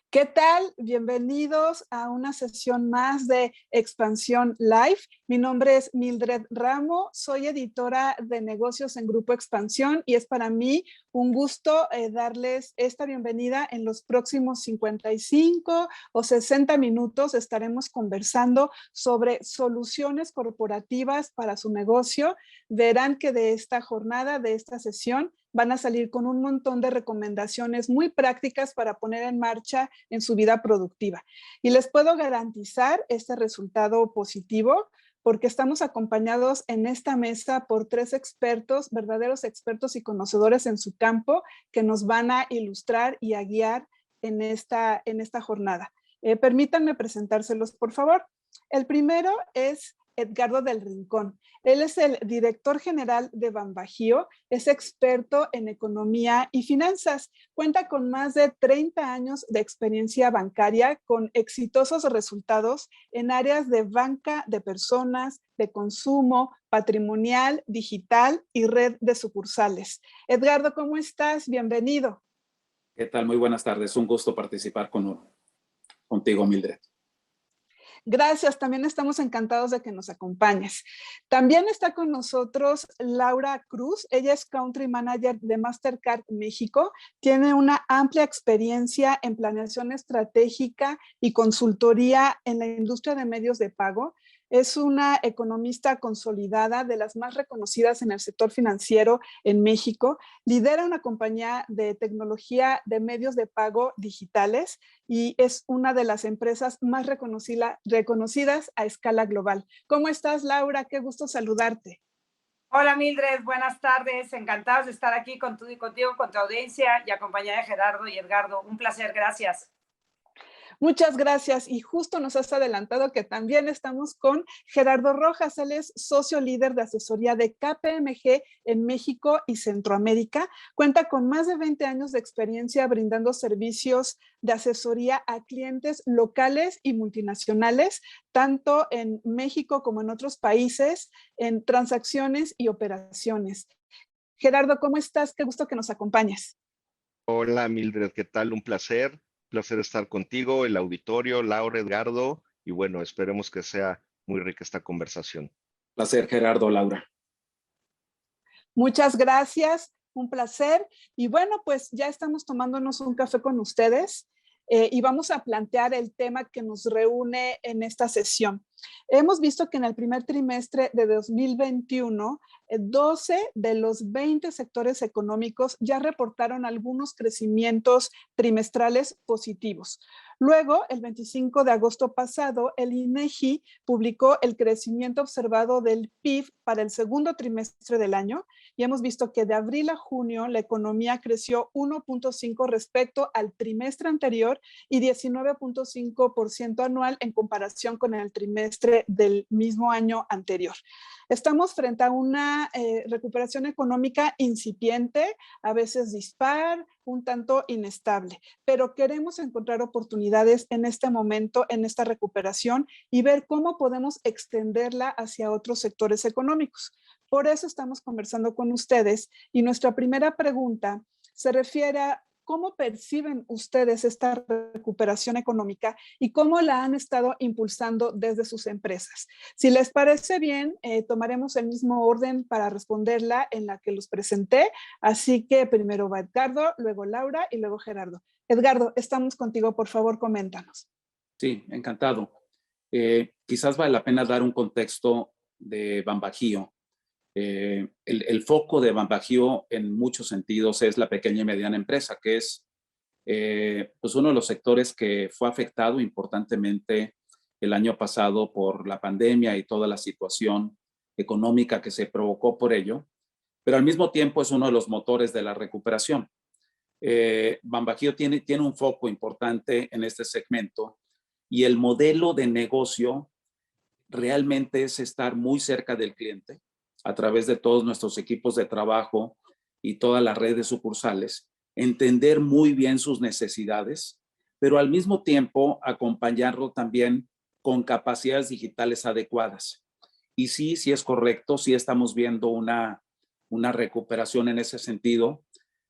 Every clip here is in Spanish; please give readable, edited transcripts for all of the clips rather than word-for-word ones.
¿Qué tal? Bienvenidos a una sesión más de Expansión Live. Mi nombre es Mildred Ramo, soy editora de negocios en Grupo Expansión y es para mí un gusto darles esta bienvenida. En los próximos 55 o 60 minutos estaremos conversando sobre soluciones corporativas para su negocio. Verán que de esta jornada, de esta sesión, van a salir con un montón de recomendaciones muy prácticas para poner en marcha en su vida productiva. Y les puedo garantizar este resultado positivo porque estamos acompañados en esta mesa por 3 expertos, verdaderos expertos y conocedores en su campo, que nos van a ilustrar y a guiar en esta jornada. Permítanme presentárselos, por favor. El primero es Edgardo del Rincón. Él es el director general de BanBajío, es experto en economía y finanzas, cuenta con más de 30 años de experiencia bancaria con exitosos resultados en áreas de banca de personas, de consumo, patrimonial, digital y red de sucursales. Edgardo, ¿cómo estás? Bienvenido. ¿Qué tal? Muy buenas tardes. Un gusto participar contigo, Mildred. Gracias, también estamos encantados de que nos acompañes. También está con nosotros Laura Cruz, ella es Country Manager de Mastercard México, tiene una amplia experiencia en planeación estratégica y consultoría en la industria de medios de pago. Es una economista consolidada de las más reconocidas en el sector financiero en México. Lidera una compañía de tecnología de medios de pago digitales y es una de las empresas más reconocidas a escala global. ¿Cómo estás, Laura? Qué gusto saludarte. Hola, Mildred. Buenas tardes. Encantados de estar aquí contigo, con tu audiencia y acompañada de Gerardo y Edgardo. Un placer. Gracias. Muchas gracias. Y justo nos has adelantado que también estamos con Gerardo Rojas. Él es socio líder de asesoría de KPMG en México y Centroamérica. Cuenta con más de 20 años de experiencia brindando servicios de asesoría a clientes locales y multinacionales, tanto en México como en otros países, en transacciones y operaciones. Gerardo, ¿cómo estás? Qué gusto que nos acompañes. Hola, Mildred, ¿qué tal? Un placer estar contigo, el auditorio, Laura, Edgardo, y bueno, esperemos que sea muy rica esta conversación. Placer, Gerardo, Laura. Muchas gracias, un placer. Y bueno, pues ya estamos tomándonos un café con ustedes y vamos a plantear el tema que nos reúne en esta sesión. Hemos visto que en el primer trimestre de 2021, 12 de los 20 sectores económicos ya reportaron algunos crecimientos trimestrales positivos. Luego, el 25 de agosto pasado, el INEGI publicó el crecimiento observado del PIB para el segundo trimestre del año y hemos visto que de abril a junio la economía creció 1.5 respecto al trimestre anterior y 19.5% anual en comparación con el trimestre del mismo año anterior. Estamos frente a una recuperación económica incipiente, a veces dispar, un tanto inestable, pero queremos encontrar oportunidades en este momento, en esta recuperación y ver cómo podemos extenderla hacia otros sectores económicos. Por eso estamos conversando con ustedes y nuestra primera pregunta se refiere a cómo perciben ustedes esta recuperación económica y cómo la han estado impulsando desde sus empresas. Si les parece bien, tomaremos el mismo orden para responderla en la que los presenté. Así que primero va Edgardo, luego Laura y luego Gerardo. Edgardo, estamos contigo, por favor, coméntanos. Sí, encantado. Quizás vale la pena dar un contexto de BanBajío. El foco de BanBajío en muchos sentidos es la pequeña y mediana empresa, que es pues uno de los sectores que fue afectado importantemente el año pasado por la pandemia y toda la situación económica que se provocó por ello, pero al mismo tiempo es uno de los motores de la recuperación. BanBajío tiene un foco importante en este segmento y el modelo de negocio realmente es estar muy cerca del cliente a través de todos nuestros equipos de trabajo y toda la red de sucursales, entender muy bien sus necesidades, pero al mismo tiempo acompañarlo también con capacidades digitales adecuadas. Y sí es correcto, sí estamos viendo una recuperación en ese sentido.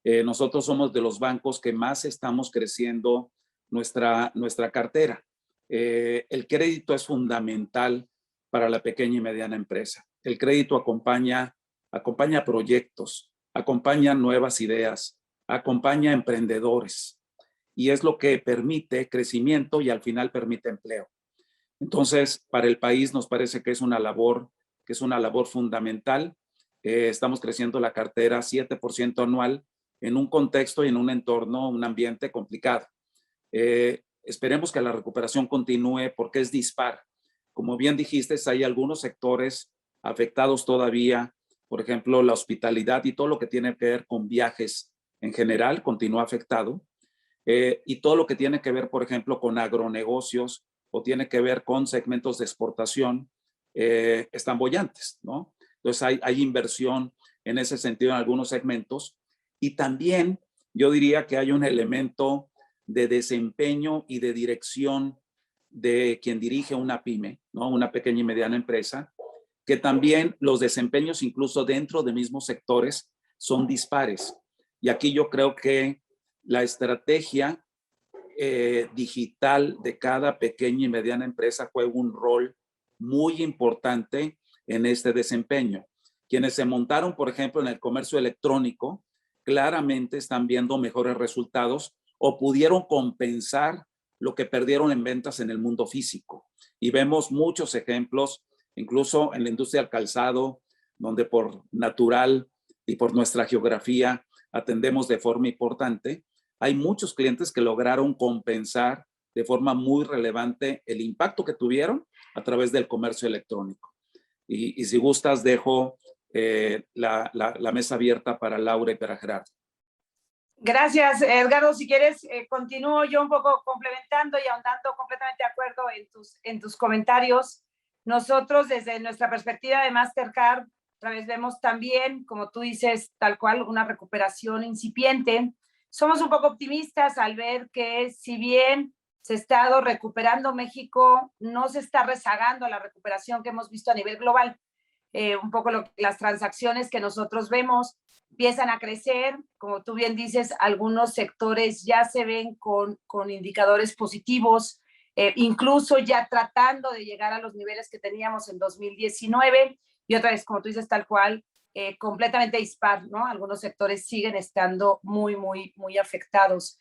Nosotros somos de los bancos que más estamos creciendo nuestra cartera. El crédito es fundamental para la pequeña y mediana empresa. El crédito acompaña proyectos, acompaña nuevas ideas, acompaña emprendedores y es lo que permite crecimiento y al final permite empleo. Entonces, para el país nos parece que es una labor fundamental. Estamos creciendo la cartera 7% anual en un contexto y en un entorno, un ambiente complicado. Esperemos que la recuperación continúe porque es dispar. Como bien dijiste, hay algunos sectores afectados todavía, por ejemplo, la hospitalidad y todo lo que tiene que ver con viajes en general continúa afectado. Y todo lo que tiene que ver, por ejemplo, con agronegocios o tiene que ver con segmentos de exportación están bollantes, ¿no? Entonces hay inversión en ese sentido en algunos segmentos y también yo diría que hay un elemento de desempeño y de dirección de quien dirige una pyme, ¿no? Una pequeña y mediana empresa, que también los desempeños incluso dentro de mismos sectores son dispares. Y aquí yo creo que la estrategia digital de cada pequeña y mediana empresa juega un rol muy importante en este desempeño. Quienes se montaron, por ejemplo, en el comercio electrónico, claramente están viendo mejores resultados o pudieron compensar lo que perdieron en ventas en el mundo físico. Y vemos muchos ejemplos, incluso en la industria del calzado, donde por natural y por nuestra geografía atendemos de forma importante. Hay muchos clientes que lograron compensar de forma muy relevante el impacto que tuvieron a través del comercio electrónico. Y si gustas, dejo la mesa abierta para Laura y para Gerardo. Gracias, Edgardo. Si quieres, continúo yo un poco complementando y ahondando completamente de acuerdo en tus comentarios. Nosotros, desde nuestra perspectiva de Mastercard, otra vez vemos también, como tú dices, tal cual, una recuperación incipiente. Somos un poco optimistas al ver que si bien se ha estado recuperando México, no se está rezagando a la recuperación que hemos visto a nivel global. Un poco las transacciones que nosotros vemos empiezan a crecer, como tú bien dices, algunos sectores ya se ven con indicadores positivos, incluso ya tratando de llegar a los niveles que teníamos en 2019, y otra vez, como tú dices, tal cual, completamente dispar, ¿no? Algunos sectores siguen estando muy, muy, muy afectados.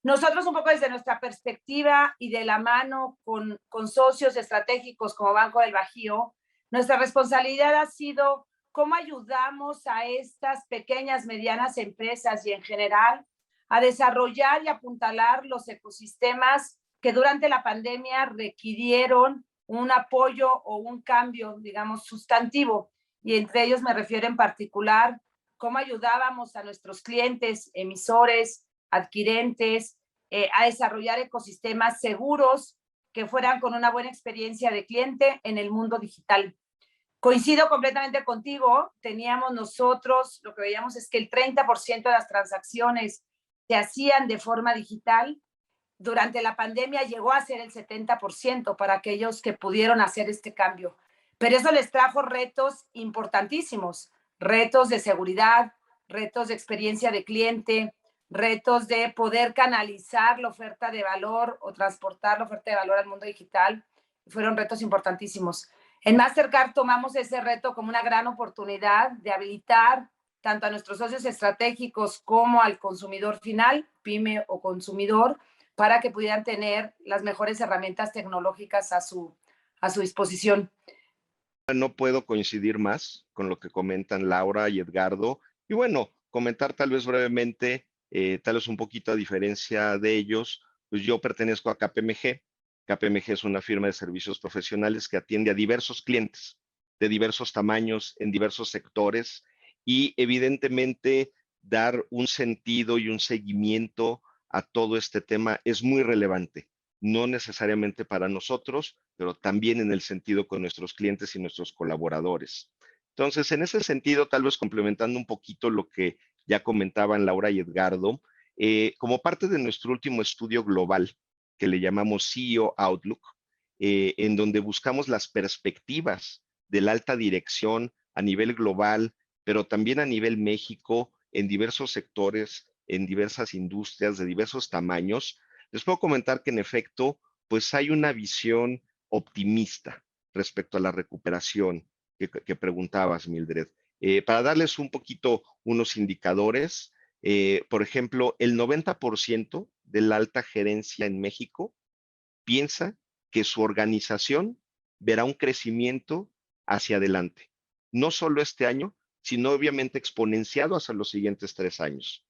Nosotros un poco desde nuestra perspectiva y de la mano con socios estratégicos como Banco del Bajío, nuestra responsabilidad ha sido cómo ayudamos a estas pequeñas, medianas empresas y en general a desarrollar y apuntalar los ecosistemas que durante la pandemia requirieron un apoyo o un cambio, digamos, sustantivo. Y entre ellos me refiero en particular cómo ayudábamos a nuestros clientes, emisores, adquirentes, a desarrollar ecosistemas seguros que fueran con una buena experiencia de cliente en el mundo digital. Coincido completamente contigo, teníamos nosotros, lo que veíamos es que el 30% de las transacciones se hacían de forma digital. Durante la pandemia llegó a ser el 70% para aquellos que pudieron hacer este cambio. Pero eso les trajo retos importantísimos, retos de seguridad, retos de experiencia de cliente, retos de poder canalizar la oferta de valor o transportar la oferta de valor al mundo digital. Fueron retos importantísimos. En Mastercard tomamos ese reto como una gran oportunidad de habilitar tanto a nuestros socios estratégicos como al consumidor final, pyme o consumidor, para que pudieran tener las mejores herramientas tecnológicas a su disposición. No puedo coincidir más con lo que comentan Laura y Edgardo. Y bueno, comentar tal vez brevemente, tal vez un poquito a diferencia de ellos, pues yo pertenezco a KPMG. KPMG es una firma de servicios profesionales que atiende a diversos clientes de diversos tamaños, en diversos sectores, y evidentemente dar un sentido y un seguimiento a todo este tema es muy relevante, no necesariamente para nosotros, pero también en el sentido con nuestros clientes y nuestros colaboradores. Entonces, en ese sentido, tal vez complementando un poquito lo que ya comentaban Laura y Edgardo, como parte de nuestro último estudio global, que le llamamos CEO Outlook, en donde buscamos las perspectivas de la alta dirección a nivel global, pero también a nivel México, en diversos sectores, en diversas industrias de diversos tamaños, Les puedo comentar que en efecto, pues hay una visión optimista respecto a la recuperación que preguntabas, Mildred. Para darles un poquito unos indicadores, por ejemplo, el 90% de la alta gerencia en México piensa que su organización verá un crecimiento hacia adelante. No solo este año, sino obviamente exponenciado hacia los siguientes 3 años.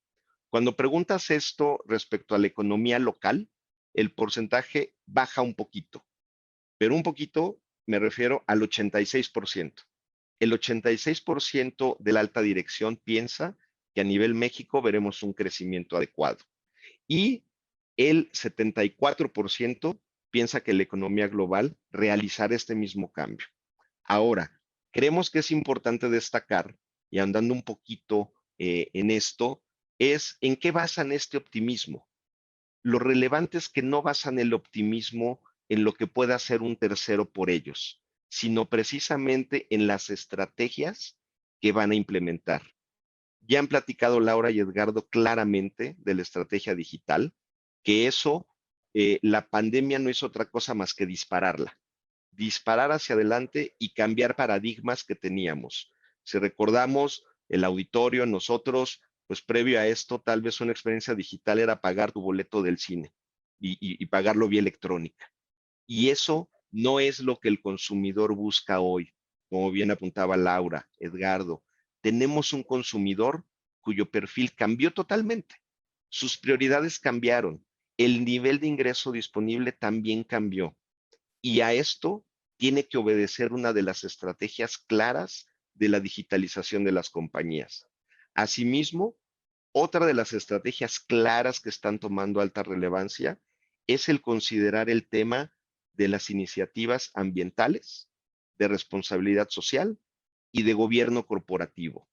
Cuando preguntas esto respecto a la economía local, el porcentaje baja un poquito, pero un poquito me refiero al 86%. El 86% de la alta dirección piensa que a nivel México veremos un crecimiento adecuado. Y el 74% piensa que la economía global realizará este mismo cambio. Ahora, creemos que es importante destacar, y andando un poquito en esto, es en qué basan este optimismo. Lo relevante es que no basan el optimismo en lo que pueda hacer un tercero por ellos, sino precisamente en las estrategias que van a implementar. Ya han platicado Laura y Edgardo claramente de la estrategia digital, que eso, la pandemia no es otra cosa más que dispararla. Disparar hacia adelante y cambiar paradigmas que teníamos. Si recordamos el auditorio, nosotros, pues previo a esto, tal vez una experiencia digital era pagar tu boleto del cine y pagarlo vía electrónica. Y eso no es lo que el consumidor busca hoy, como bien apuntaba Laura, Edgardo. Tenemos un consumidor cuyo perfil cambió totalmente. Sus prioridades cambiaron. El nivel de ingreso disponible también cambió. Y a esto tiene que obedecer una de las estrategias claras de la digitalización de las compañías. Asimismo, otra de las estrategias claras que están tomando alta relevancia es el considerar el tema de las iniciativas ambientales, de responsabilidad social y de gobierno corporativo.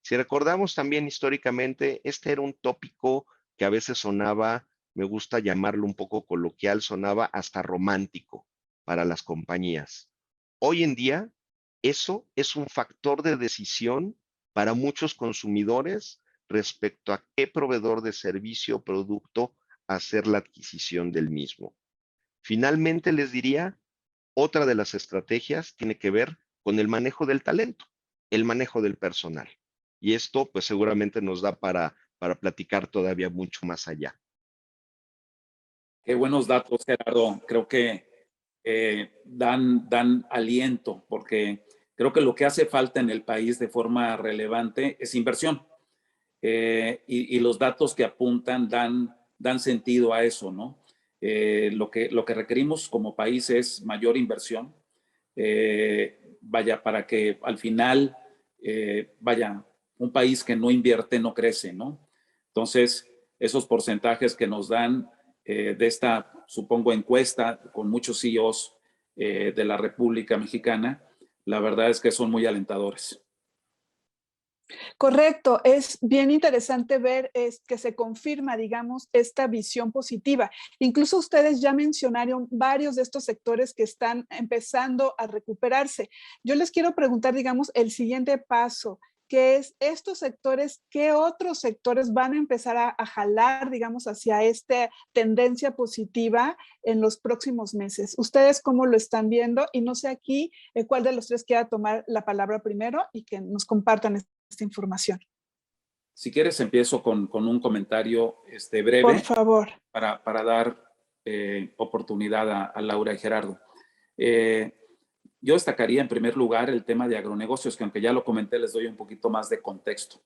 Si recordamos también históricamente, este era un tópico que a veces sonaba, me gusta llamarlo un poco coloquial, sonaba hasta romántico para las compañías. Hoy en día, eso es un factor de decisión para muchos consumidores respecto a qué proveedor de servicio o producto hacer la adquisición del mismo. Finalmente, les diría, otra de las estrategias tiene que ver con el manejo del talento, el manejo del personal. Y esto, pues seguramente nos da para platicar todavía mucho más allá. Qué buenos datos, Gerardo. Creo que dan aliento, porque creo que lo que hace falta en el país de forma relevante es inversión. Y los datos que apuntan dan sentido a eso, ¿no? Lo que requerimos como país es mayor inversión, vaya, para que al final, vaya, un país que no invierte no crece, ¿no? Entonces, esos porcentajes que nos dan de esta, supongo, encuesta con muchos CEOs de la República Mexicana, la verdad es que son muy alentadores. Correcto, es bien interesante ver que se confirma, digamos, esta visión positiva. Incluso ustedes ya mencionaron varios de estos sectores que están empezando a recuperarse. Yo les quiero preguntar, digamos, el siguiente paso, que es estos sectores, ¿qué otros sectores van a empezar a jalar, digamos, hacia esta tendencia positiva en los próximos meses? ¿Ustedes cómo lo están viendo? Y no sé aquí cuál de los tres quiera tomar la palabra primero y que nos compartan esta información. Si quieres, empiezo con un comentario breve. Por favor. Para dar oportunidad a Laura y Gerardo. Yo destacaría en primer lugar el tema de agronegocios, que aunque ya lo comenté, les doy un poquito más de contexto.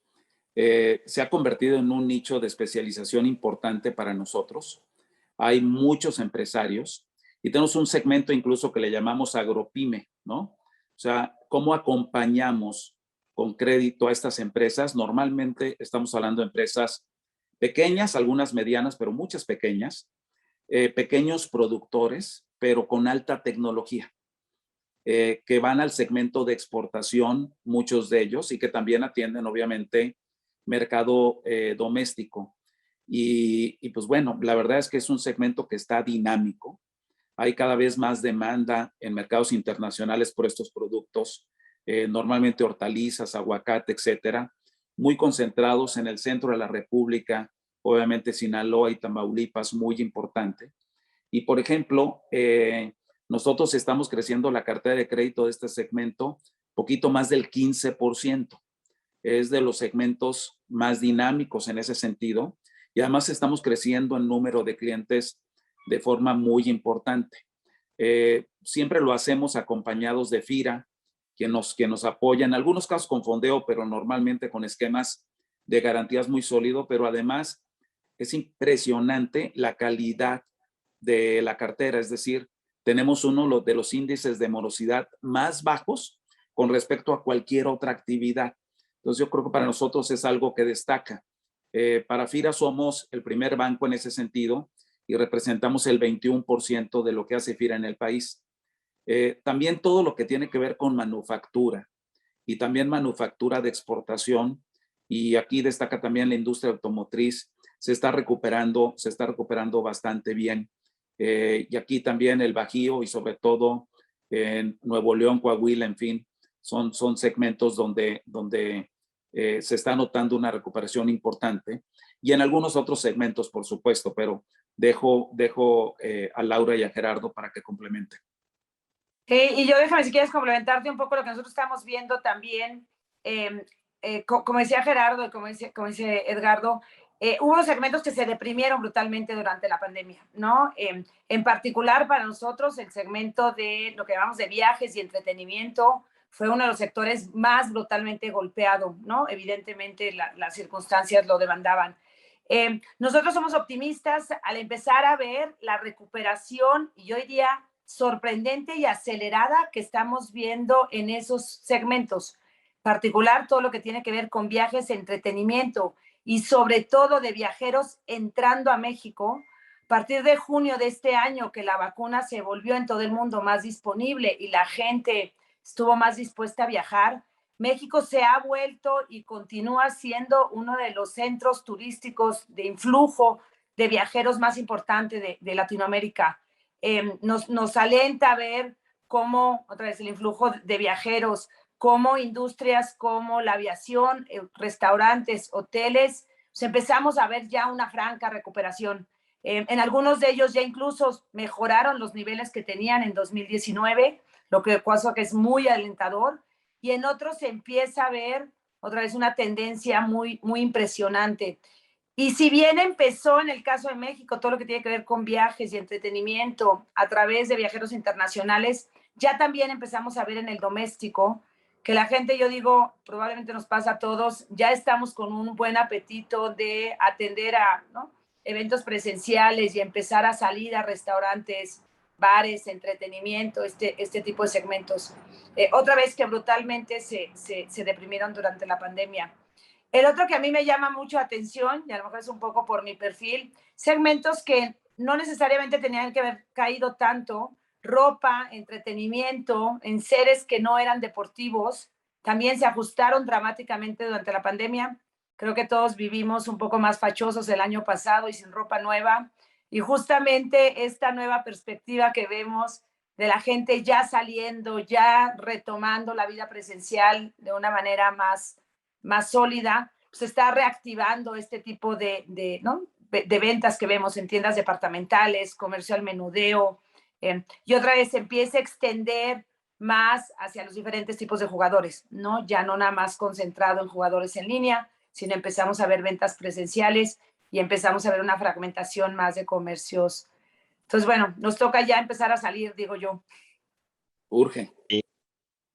Se ha convertido en un nicho de especialización importante para nosotros. Hay muchos empresarios y tenemos un segmento incluso que le llamamos agropyme, ¿no? O sea, ¿cómo acompañamos con crédito a estas empresas? Normalmente estamos hablando de empresas pequeñas, algunas medianas, pero muchas pequeñas, pequeños productores, pero con alta tecnología. Que van al segmento de exportación, muchos de ellos, y que también atienden, obviamente, mercado doméstico. Y pues bueno, la verdad es que es un segmento que está dinámico. Hay cada vez más demanda en mercados internacionales por estos productos, normalmente hortalizas, aguacate, etcétera, muy concentrados en el centro de la República obviamente Sinaloa y Tamaulipas, muy importante. Y por ejemplo, nosotros estamos creciendo la cartera de crédito de este segmento poquito más del 15%. Es de los segmentos más dinámicos en ese sentido. Y además estamos creciendo en número de clientes de forma muy importante. Siempre lo hacemos acompañados de FIRA, que nos apoya, en algunos casos con fondeo, pero normalmente con esquemas de garantías muy sólidos, pero además es impresionante la calidad de la cartera, es decir, tenemos uno de los índices de morosidad más bajos con respecto a cualquier otra actividad. Entonces yo creo que para nosotros es algo que destaca. Para FIRA somos el primer banco en ese sentido y representamos el 21% de lo que hace FIRA en el país. También todo lo que tiene que ver con manufactura y también manufactura de exportación, y aquí destaca también la industria automotriz, se está recuperando bastante bien. Y aquí también el Bajío y sobre todo en Nuevo León, Coahuila, en fin, son segmentos donde se está notando una recuperación importante, y en algunos otros segmentos, por supuesto, pero dejo a Laura y a Gerardo para que complementen. Y yo déjame si quieres complementarte un poco lo que nosotros estamos viendo también, como decía Gerardo y como dice Edgardo, hubo segmentos que se deprimieron brutalmente durante la pandemia, ¿no? En particular para nosotros el segmento de lo que llamamos de viajes y entretenimiento fue uno de los sectores más brutalmente golpeado, ¿no? Evidentemente las circunstancias lo demandaban. Nosotros somos optimistas al empezar a ver la recuperación, y hoy día sorprendente y acelerada, que estamos viendo en esos segmentos, particular todo lo que tiene que ver con viajes, entretenimiento y sobre todo de viajeros entrando a México. A partir de junio de este año, que la vacuna se volvió en todo el mundo más disponible y la gente estuvo más dispuesta a viajar, México se ha vuelto y continúa siendo uno de los centros turísticos de influjo de viajeros más importante de Latinoamérica. Nos alenta a ver cómo, otra vez, el influjo de viajeros, cómo industrias como la aviación, restaurantes, hoteles, pues empezamos a ver ya una franca recuperación. En algunos de ellos ya incluso mejoraron los niveles que tenían en 2019, lo que es muy alentador, y en otros se empieza a ver otra vez una tendencia muy, muy impresionante. Y si bien empezó en el caso de México todo lo que tiene que ver con viajes y entretenimiento a través de viajeros internacionales, ya también empezamos a ver en el doméstico que la gente, yo digo, probablemente nos pasa a todos, ya estamos con un buen apetito de atender a, ¿no?, eventos presenciales y empezar a salir a restaurantes, bares, entretenimiento, este tipo de segmentos. Otra vez que brutalmente se deprimieron durante la pandemia. El otro que a mí me llama mucho la atención, y a lo mejor es un poco por mi perfil, segmentos que no necesariamente tenían que haber caído tanto, ropa, entretenimiento, enseres que no eran deportivos, también se ajustaron dramáticamente durante la pandemia. Creo que todos vivimos un poco más fachosos el año pasado y sin ropa nueva. Y justamente esta nueva perspectiva que vemos de la gente ya saliendo, ya retomando la vida presencial de una manera más sólida, se está reactivando este tipo ¿no?, de ventas que vemos en tiendas departamentales, comercio al menudeo, y otra vez se empieza a extender más hacia los diferentes tipos de jugadores, ¿no? Ya no nada más concentrado en jugadores en línea, sino empezamos a ver ventas presenciales y empezamos a ver una fragmentación más de comercios. Entonces, bueno, nos toca ya empezar a salir, digo yo. Urge.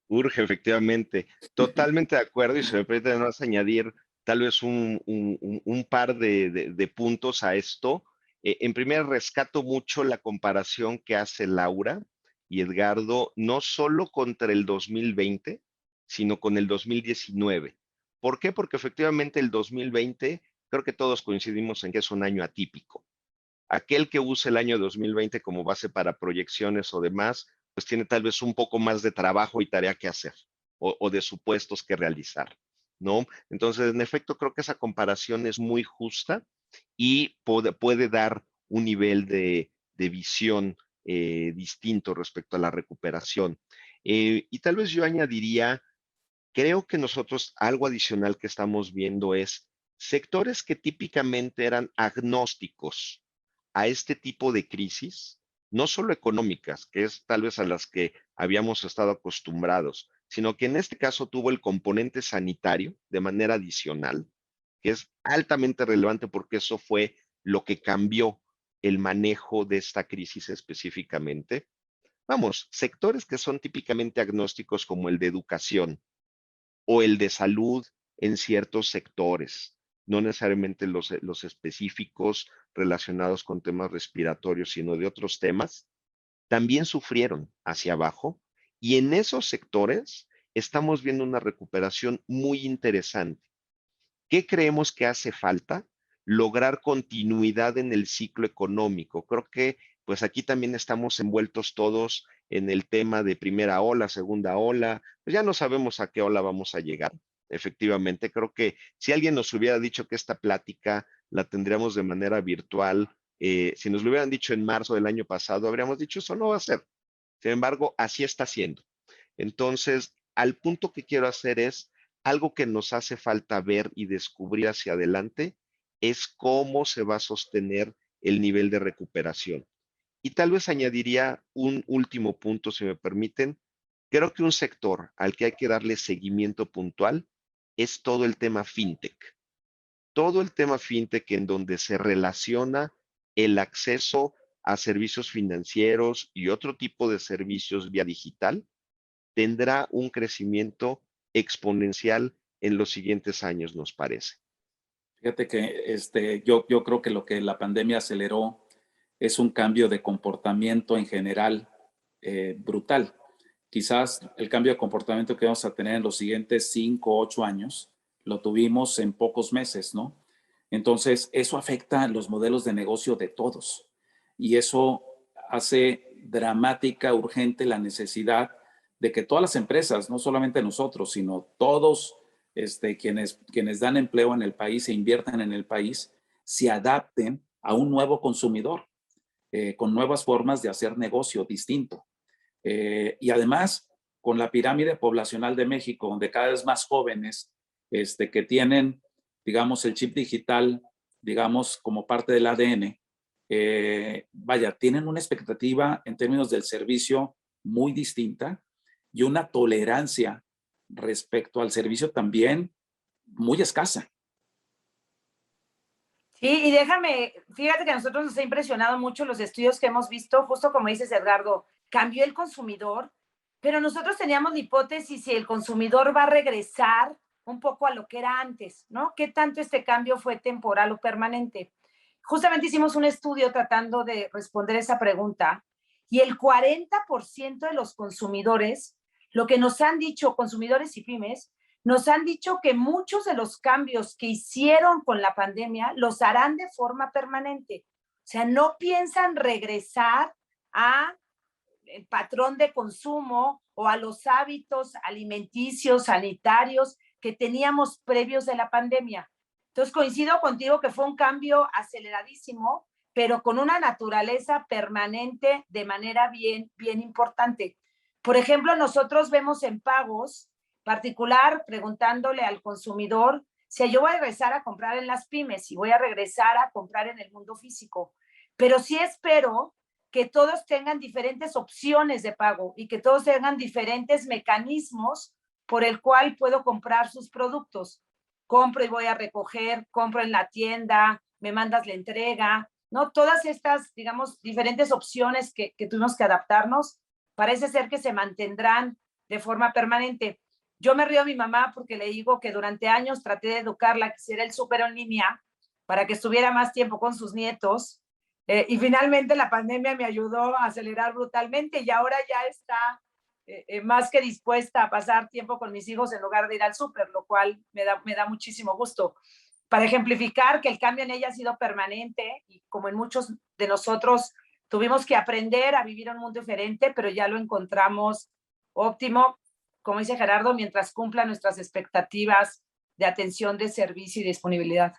Urge, efectivamente. Totalmente de acuerdo, y se me permite además añadir tal vez un par de puntos a esto. En primer, rescato mucho la comparación que hace Laura y Edgardo, no solo contra el 2020, sino con el 2019. ¿Por qué? Porque efectivamente el 2020, creo que todos coincidimos en que es un año atípico. Aquel que use el año 2020 como base para proyecciones o demás, pues tiene tal vez un poco más de trabajo y tarea que hacer o de supuestos que realizar, ¿no? Entonces, en efecto, creo que esa comparación es muy justa y puede dar un nivel de visión distinto respecto a la recuperación. Y tal vez yo añadiría, creo que nosotros algo adicional que estamos viendo es sectores que típicamente eran agnósticos a este tipo de crisis, no solo económicas, que es tal vez a las que habíamos estado acostumbrados, sino que en este caso tuvo el componente sanitario de manera adicional, que es altamente relevante porque eso fue lo que cambió el manejo de esta crisis específicamente. Vamos, sectores que son típicamente agnósticos como el de educación o el de salud en ciertos sectores, no necesariamente los específicos relacionados con temas respiratorios, sino de otros temas, también sufrieron hacia abajo y en esos sectores estamos viendo una recuperación muy interesante. ¿Qué creemos que hace falta? Lograr continuidad en el ciclo económico. Creo que pues aquí también estamos envueltos todos en el tema de primera ola, segunda ola, pues ya no sabemos a qué ola vamos a llegar. Efectivamente, creo que si alguien nos hubiera dicho que esta plática la tendríamos de manera virtual, si nos lo hubieran dicho en marzo del año pasado, habríamos dicho eso no va a ser. Sin embargo, así está siendo. Entonces, al punto que quiero hacer es algo que nos hace falta ver y descubrir hacia adelante es cómo se va a sostener el nivel de recuperación. Y tal vez añadiría un último punto, si me permiten. Creo que un sector al que hay que darle seguimiento puntual es todo el tema fintech. Todo el tema fintech en donde se relaciona el acceso a servicios financieros y otro tipo de servicios vía digital tendrá un crecimiento exponencial en los siguientes años, nos parece. Fíjate que yo creo que lo que la pandemia aceleró es un cambio de comportamiento en general brutal. Quizás el cambio de comportamiento que vamos a tener en los siguientes 5 o 8 años lo tuvimos en pocos meses, ¿no? Entonces, eso afecta los modelos de negocio de todos y eso hace dramática, urgente la necesidad de que todas las empresas, no solamente nosotros, sino todos quienes dan empleo en el país e inviertan en el país, se adapten a un nuevo consumidor, con nuevas formas de hacer negocio distinto. Y además, con la pirámide poblacional de México, donde cada vez más jóvenes que tienen, digamos, el chip digital, digamos, como parte del ADN, vaya, tienen una expectativa en términos del servicio muy distinta y una tolerancia respecto al servicio también muy escasa. Sí, y déjame, fíjate que a nosotros nos ha impresionado mucho los estudios que hemos visto, justo como dices, Edgardo, cambió el consumidor, pero nosotros teníamos la hipótesis si el consumidor va a regresar un poco a lo que era antes, ¿no? ¿Qué tanto este cambio fue temporal o permanente? Justamente hicimos un estudio tratando de responder esa pregunta y el 40% de los consumidores, lo que nos han dicho, consumidores y pymes, nos han dicho que muchos de los cambios que hicieron con la pandemia los harán de forma permanente. O sea, no piensan regresar a el patrón de consumo o a los hábitos alimenticios, sanitarios que teníamos previos de la pandemia. Entonces coincido contigo que fue un cambio aceleradísimo, pero con una naturaleza permanente de manera bien importante. Por ejemplo, nosotros vemos en pagos, particular preguntándole al consumidor si yo voy a regresar a comprar en las pymes y voy a regresar a comprar en el mundo físico, pero sí espero que todos tengan diferentes opciones de pago y que todos tengan diferentes mecanismos por el cual puedo comprar sus productos. Compro y voy a recoger, compro en la tienda, me mandas la entrega, ¿no? Todas estas, digamos, diferentes opciones que tuvimos que adaptarnos, parece ser que se mantendrán de forma permanente. Yo me río a mi mamá porque le digo que durante años traté de educarla a que hiciera el súper en línea para que estuviera más tiempo con sus nietos. Y finalmente la pandemia me ayudó a acelerar brutalmente y ahora ya está más que dispuesta a pasar tiempo con mis hijos en lugar de ir al súper, lo cual me da muchísimo gusto. Para ejemplificar que el cambio en ella ha sido permanente y como en muchos de nosotros tuvimos que aprender a vivir en un mundo diferente, pero ya lo encontramos óptimo, como dice Gerardo, mientras cumpla nuestras expectativas de atención, de servicio y disponibilidad.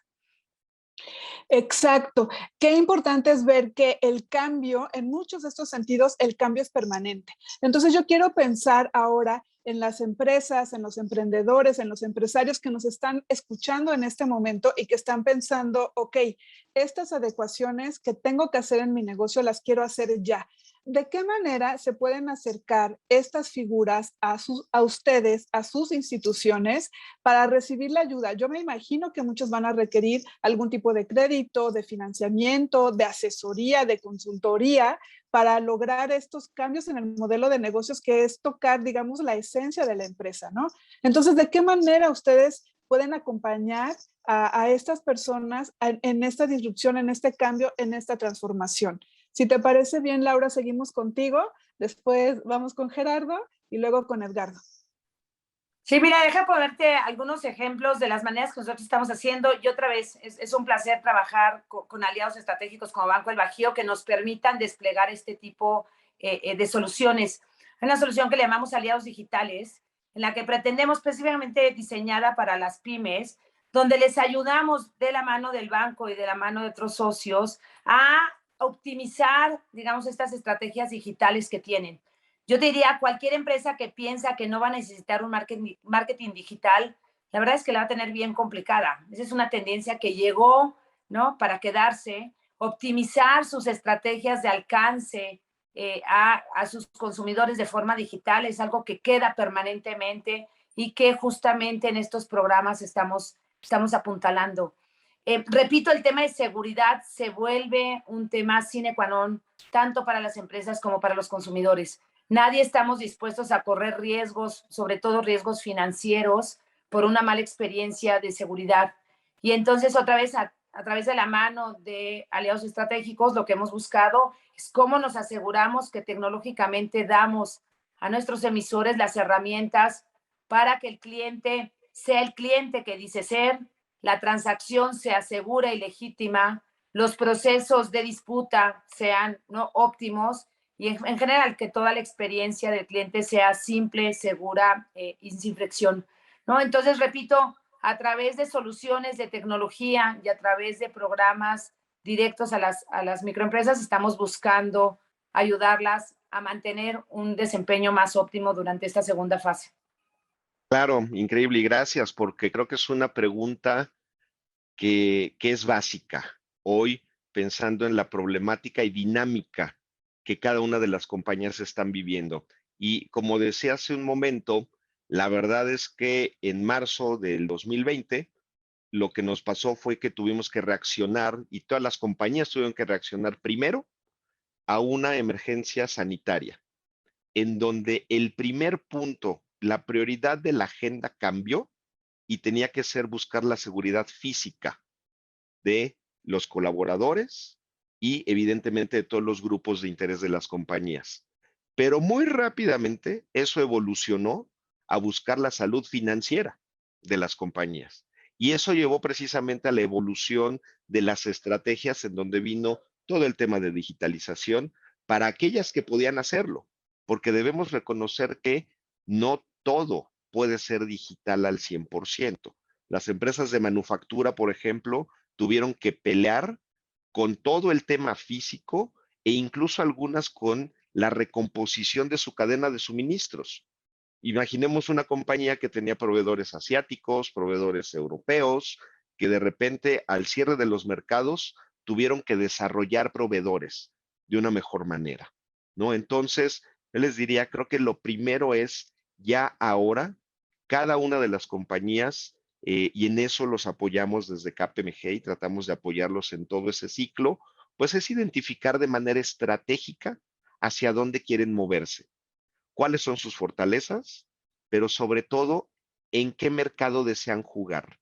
Exacto. Qué importante es ver que el cambio, en muchos de estos sentidos, el cambio es permanente. Entonces yo quiero pensar ahora en las empresas, en los emprendedores, en los empresarios que nos están escuchando en este momento y que están pensando, ok, estas adecuaciones que tengo que hacer en mi negocio las quiero hacer ya. ¿De qué manera se pueden acercar estas figuras a ustedes, a sus instituciones, para recibir la ayuda? Yo me imagino que muchos van a requerir algún tipo de crédito, de financiamiento, de asesoría, de consultoría, para lograr estos cambios en el modelo de negocios, que es tocar, digamos, la esencia de la empresa, ¿no? Entonces, ¿de qué manera ustedes pueden acompañar a estas personas en esta disrupción, en este cambio, en esta transformación? Si te parece bien, Laura, seguimos contigo, después vamos con Gerardo y luego con Edgardo. Sí, mira, deja ponerte algunos ejemplos de las maneras que nosotros estamos haciendo. Y otra vez, es un placer trabajar con aliados estratégicos como Banco del Bajío que nos permitan desplegar este tipo de soluciones. Hay una solución que le llamamos aliados digitales, en la que pretendemos específicamente diseñada para las pymes, donde les ayudamos de la mano del banco y de la mano de otros socios a optimizar, digamos, estas estrategias digitales que tienen. Yo te diría, cualquier empresa que piensa que no va a necesitar un marketing digital, la verdad es que la va a tener bien complicada. Esa es una tendencia que llegó, ¿no?, para quedarse. Optimizar sus estrategias de alcance a sus consumidores de forma digital es algo que queda permanentemente y que justamente en estos programas estamos apuntalando. Repito, el tema de seguridad se vuelve un tema sine qua non, tanto para las empresas como para los consumidores. Nadie estamos dispuestos a correr riesgos, sobre todo riesgos financieros, por una mala experiencia de seguridad. Y entonces, otra vez, a través de la mano de aliados estratégicos, lo que hemos buscado es cómo nos aseguramos que tecnológicamente damos a nuestros emisores las herramientas para que el cliente sea el cliente que dice ser, la transacción sea segura y legítima, los procesos de disputa sean, ¿no?, óptimos, y en general que toda la experiencia del cliente sea simple, segura y sin fricción, ¿no? Entonces, repito, a través de soluciones de tecnología y a través de programas directos a las microempresas, estamos buscando ayudarlas a mantener un desempeño más óptimo durante esta segunda fase. Claro, increíble y gracias, porque creo que es una pregunta que es básica hoy, pensando en la problemática y dinámica que cada una de las compañías están viviendo. Y como decía hace un momento, la verdad es que en marzo del 2020, lo que nos pasó fue que tuvimos que reaccionar y todas las compañías tuvieron que reaccionar primero a una emergencia sanitaria, en donde el primer punto, la prioridad de la agenda cambió y tenía que ser buscar la seguridad física de los colaboradores y evidentemente de todos los grupos de interés de las compañías. Pero muy rápidamente eso evolucionó a buscar la salud financiera de las compañías. Y eso llevó precisamente a la evolución de las estrategias en donde vino todo el tema de digitalización para aquellas que podían hacerlo, porque debemos reconocer que no todo puede ser digital al 100%. Las empresas de manufactura, por ejemplo, tuvieron que pelear con todo el tema físico e incluso algunas con la recomposición de su cadena de suministros. Imaginemos una compañía que tenía proveedores asiáticos, proveedores europeos, que de repente al cierre de los mercados tuvieron que desarrollar proveedores de una mejor manera, ¿no? Entonces, yo les diría, creo que lo primero es ya ahora, cada una de las compañías, y en eso los apoyamos desde KPMG y tratamos de apoyarlos en todo ese ciclo, pues es identificar de manera estratégica hacia dónde quieren moverse, cuáles son sus fortalezas, pero sobre todo, en qué mercado desean jugar.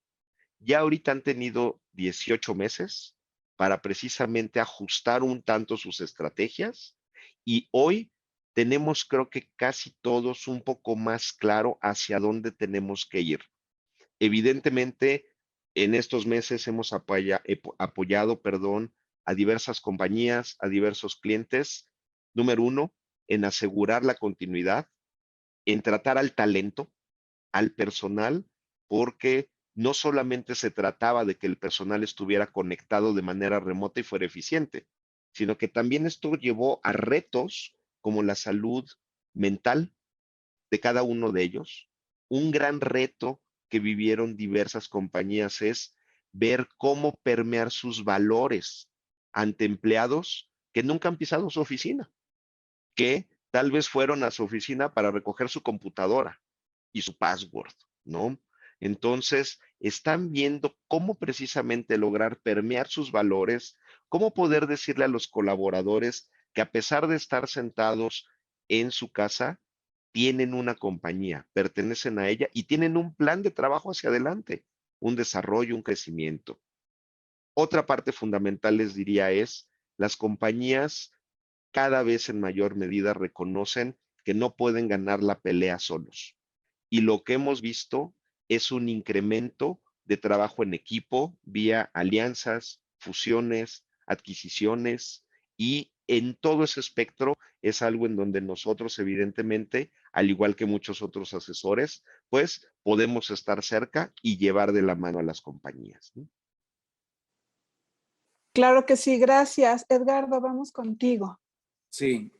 Ya ahorita han tenido 18 meses para precisamente ajustar un tanto sus estrategias y hoy tenemos, creo que casi todos, un poco más claro hacia dónde tenemos que ir. Evidentemente, en estos meses hemos apoyado, a diversas compañías, a diversos clientes. Número uno, en asegurar la continuidad, en tratar al talento, al personal, porque no solamente se trataba de que el personal estuviera conectado de manera remota y fuera eficiente, sino que también esto llevó a retos como la salud mental, de cada uno de ellos. Un gran reto que vivieron diversas compañías es ver cómo permear sus valores ante empleados que nunca han pisado su oficina, que tal vez fueron a su oficina para recoger su computadora y su password, ¿no? Entonces, están viendo cómo precisamente lograr permear sus valores, cómo poder decirle a los colaboradores que a pesar de estar sentados en su casa, tienen una compañía, pertenecen a ella y tienen un plan de trabajo hacia adelante, un desarrollo, un crecimiento. Otra parte fundamental, les diría, es las compañías cada vez en mayor medida reconocen que no pueden ganar la pelea solos. Y lo que hemos visto es un incremento de trabajo en equipo vía alianzas, fusiones, adquisiciones, y en todo ese espectro es algo en donde nosotros evidentemente, al igual que muchos otros asesores, pues podemos estar cerca y llevar de la mano a las compañías, ¿no? Claro que sí, gracias. Edgardo, vamos contigo. Sí,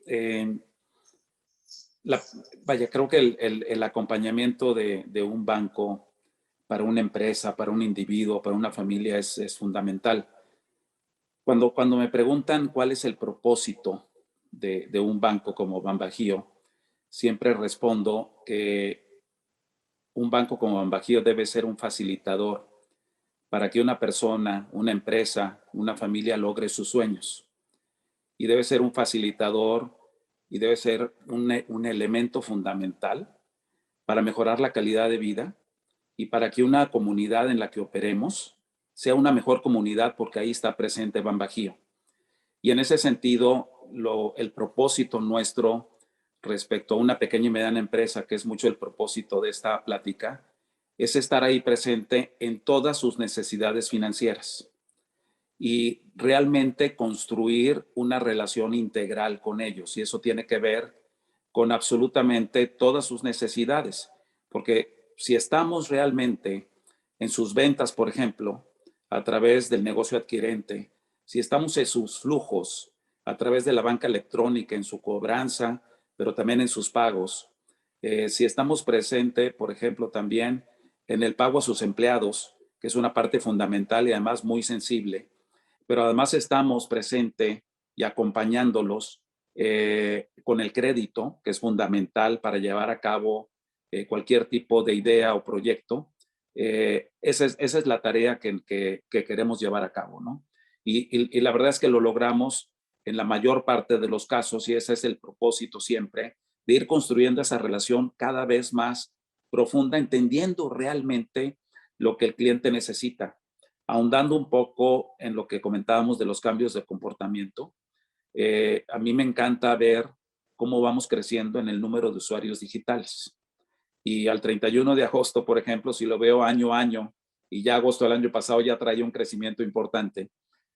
vaya, creo que el acompañamiento de un banco para una empresa, para un individuo, para una familia es fundamental. Cuando me preguntan cuál es el propósito de un banco como BanBajío, siempre respondo que un banco como BanBajío debe ser un facilitador para que una persona, una empresa, una familia logre sus sueños. Y debe ser un facilitador y debe ser un elemento fundamental para mejorar la calidad de vida y para que una comunidad en la que operemos sea una mejor comunidad, porque ahí está presente BanBajío. Y en ese sentido, el propósito nuestro respecto a una pequeña y mediana empresa, que es mucho el propósito de esta plática, es estar ahí presente en todas sus necesidades financieras y realmente construir una relación integral con ellos. Y eso tiene que ver con absolutamente todas sus necesidades, porque si estamos realmente en sus ventas, por ejemplo, a través del negocio adquirente, si estamos en sus flujos, a través de la banca electrónica, en su cobranza, pero también en sus pagos, si estamos presentes, por ejemplo, también en el pago a sus empleados, que es una parte fundamental y además muy sensible, pero además estamos presentes y acompañándolos con el crédito, que es fundamental para llevar a cabo cualquier tipo de idea o proyecto. Esa es la tarea que queremos llevar a cabo, ¿no? Y la verdad es que lo logramos en la mayor parte de los casos, y ese es el propósito siempre, de ir construyendo esa relación cada vez más profunda, entendiendo realmente lo que el cliente necesita. Ahondando un poco en lo que comentábamos de los cambios de comportamiento, a mí me encanta ver cómo vamos creciendo en el número de usuarios digitales. Y al 31 de agosto, por ejemplo, si lo veo año a año, y ya agosto del año pasado ya traía un crecimiento importante,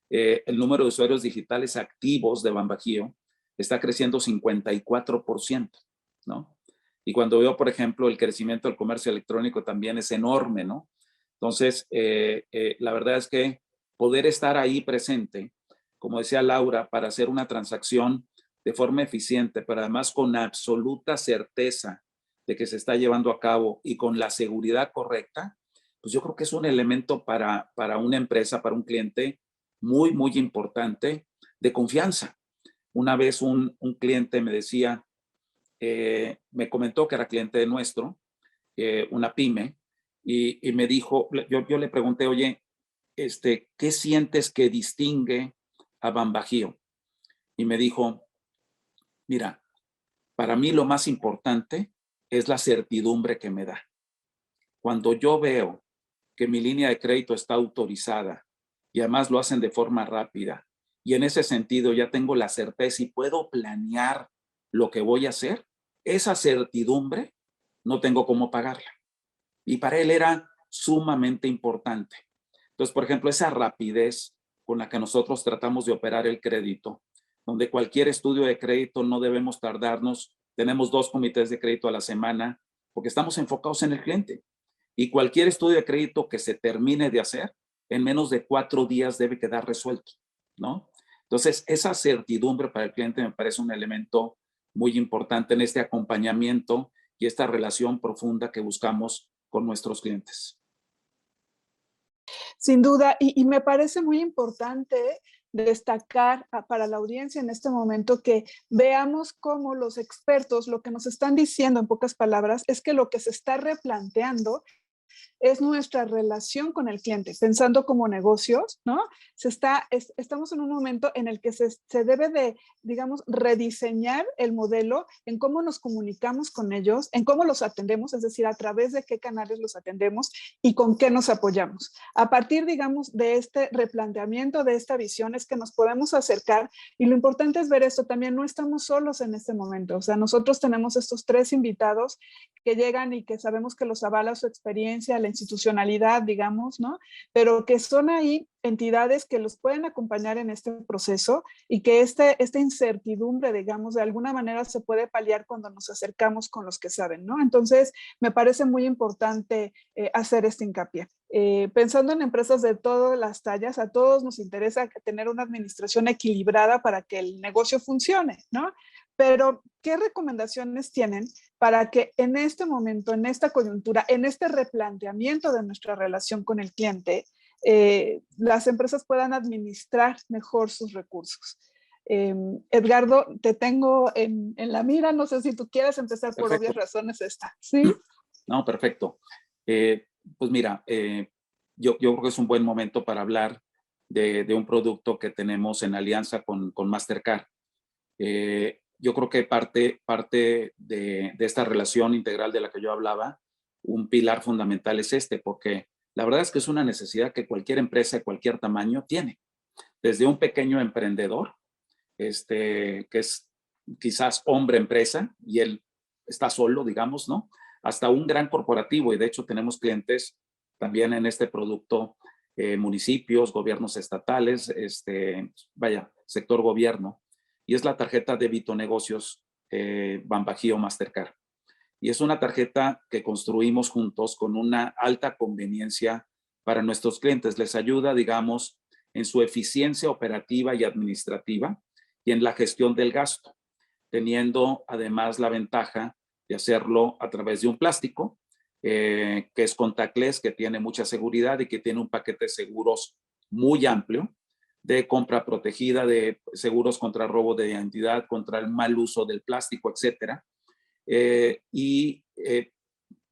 el número de usuarios digitales activos de BanBajío está creciendo 54%, ¿no? Y cuando veo, por ejemplo, el crecimiento del comercio electrónico también es enorme, ¿no? Entonces, la verdad es que poder estar ahí presente, como decía Laura, para hacer una transacción de forma eficiente, pero además con absoluta certeza de que se está llevando a cabo y con la seguridad correcta, pues yo creo que es un elemento para una empresa, para un cliente muy, muy importante de confianza. Una vez un cliente me decía, me comentó que era cliente nuestro, una pyme, y me dijo, yo le pregunté, oye, ¿qué sientes que distingue a BanBajío? Y me dijo, mira, para mí lo más importante es la certidumbre que me da. Cuando yo veo que mi línea de crédito está autorizada y además lo hacen de forma rápida, y en ese sentido ya tengo la certeza y puedo planear lo que voy a hacer, esa certidumbre no tengo cómo pagarla. Y para él era sumamente importante. Entonces, por ejemplo, esa rapidez con la que nosotros tratamos de operar el crédito, donde cualquier estudio de crédito no debemos tardarnos, tenemos 2 comités de crédito a la semana, porque estamos enfocados en el cliente. Y cualquier estudio de crédito que se termine de hacer, en menos de 4 días debe quedar resuelto, ¿no? Entonces, esa certidumbre para el cliente me parece un elemento muy importante en este acompañamiento y esta relación profunda que buscamos con nuestros clientes. Sin duda, y me parece muy importante destacar para la audiencia en este momento que veamos cómo los expertos lo que nos están diciendo en pocas palabras es que lo que se está replanteando es nuestra relación con el cliente, pensando como negocios, ¿no? Estamos en un momento en el que se debe de, digamos, rediseñar el modelo en cómo nos comunicamos con ellos, en cómo los atendemos, es decir, a través de qué canales los atendemos y con qué nos apoyamos. A partir, digamos, de este replanteamiento, de esta visión, es que nos podemos acercar y lo importante es ver esto, también no estamos solos en este momento, o sea, nosotros tenemos estos 3 invitados que llegan y que sabemos que los avala su experiencia, la institucionalidad, digamos, ¿no? Pero que son ahí entidades que los pueden acompañar en este proceso y que esta incertidumbre, digamos, de alguna manera se puede paliar cuando nos acercamos con los que saben, ¿no? Entonces, me parece muy importante hacer este hincapié. Pensando en empresas de todas las tallas, a todos nos interesa tener una administración equilibrada para que el negocio funcione, ¿no? Pero, ¿qué recomendaciones tienen para que en este momento, en esta coyuntura, en este replanteamiento de nuestra relación con el cliente, las empresas puedan administrar mejor sus recursos? Edgardo, te tengo en la mira, no sé si tú quieres empezar por obvias razones esta. ¿Sí? No, perfecto. Pues mira, yo creo que es un buen momento para hablar de un producto que tenemos en alianza con Mastercard. Yo creo que parte de esta relación integral de la que yo hablaba, un pilar fundamental es porque la verdad es que es una necesidad que cualquier empresa de cualquier tamaño tiene. Desde un pequeño emprendedor, que es quizás hombre empresa y él está solo, digamos, ¿no? Hasta un gran corporativo, y de hecho tenemos clientes también en este producto, municipios, gobiernos estatales, sector gobierno. Y es la tarjeta débito negocios BanBajío Mastercard. Y es una tarjeta que construimos juntos con una alta conveniencia para nuestros clientes. Les ayuda, digamos, en su eficiencia operativa y administrativa y en la gestión del gasto, teniendo además la ventaja de hacerlo a través de un plástico que es contactless, que tiene mucha seguridad y que tiene un paquete de seguros muy amplio, de compra protegida, de seguros contra robo de identidad, contra el mal uso del plástico, etcétera.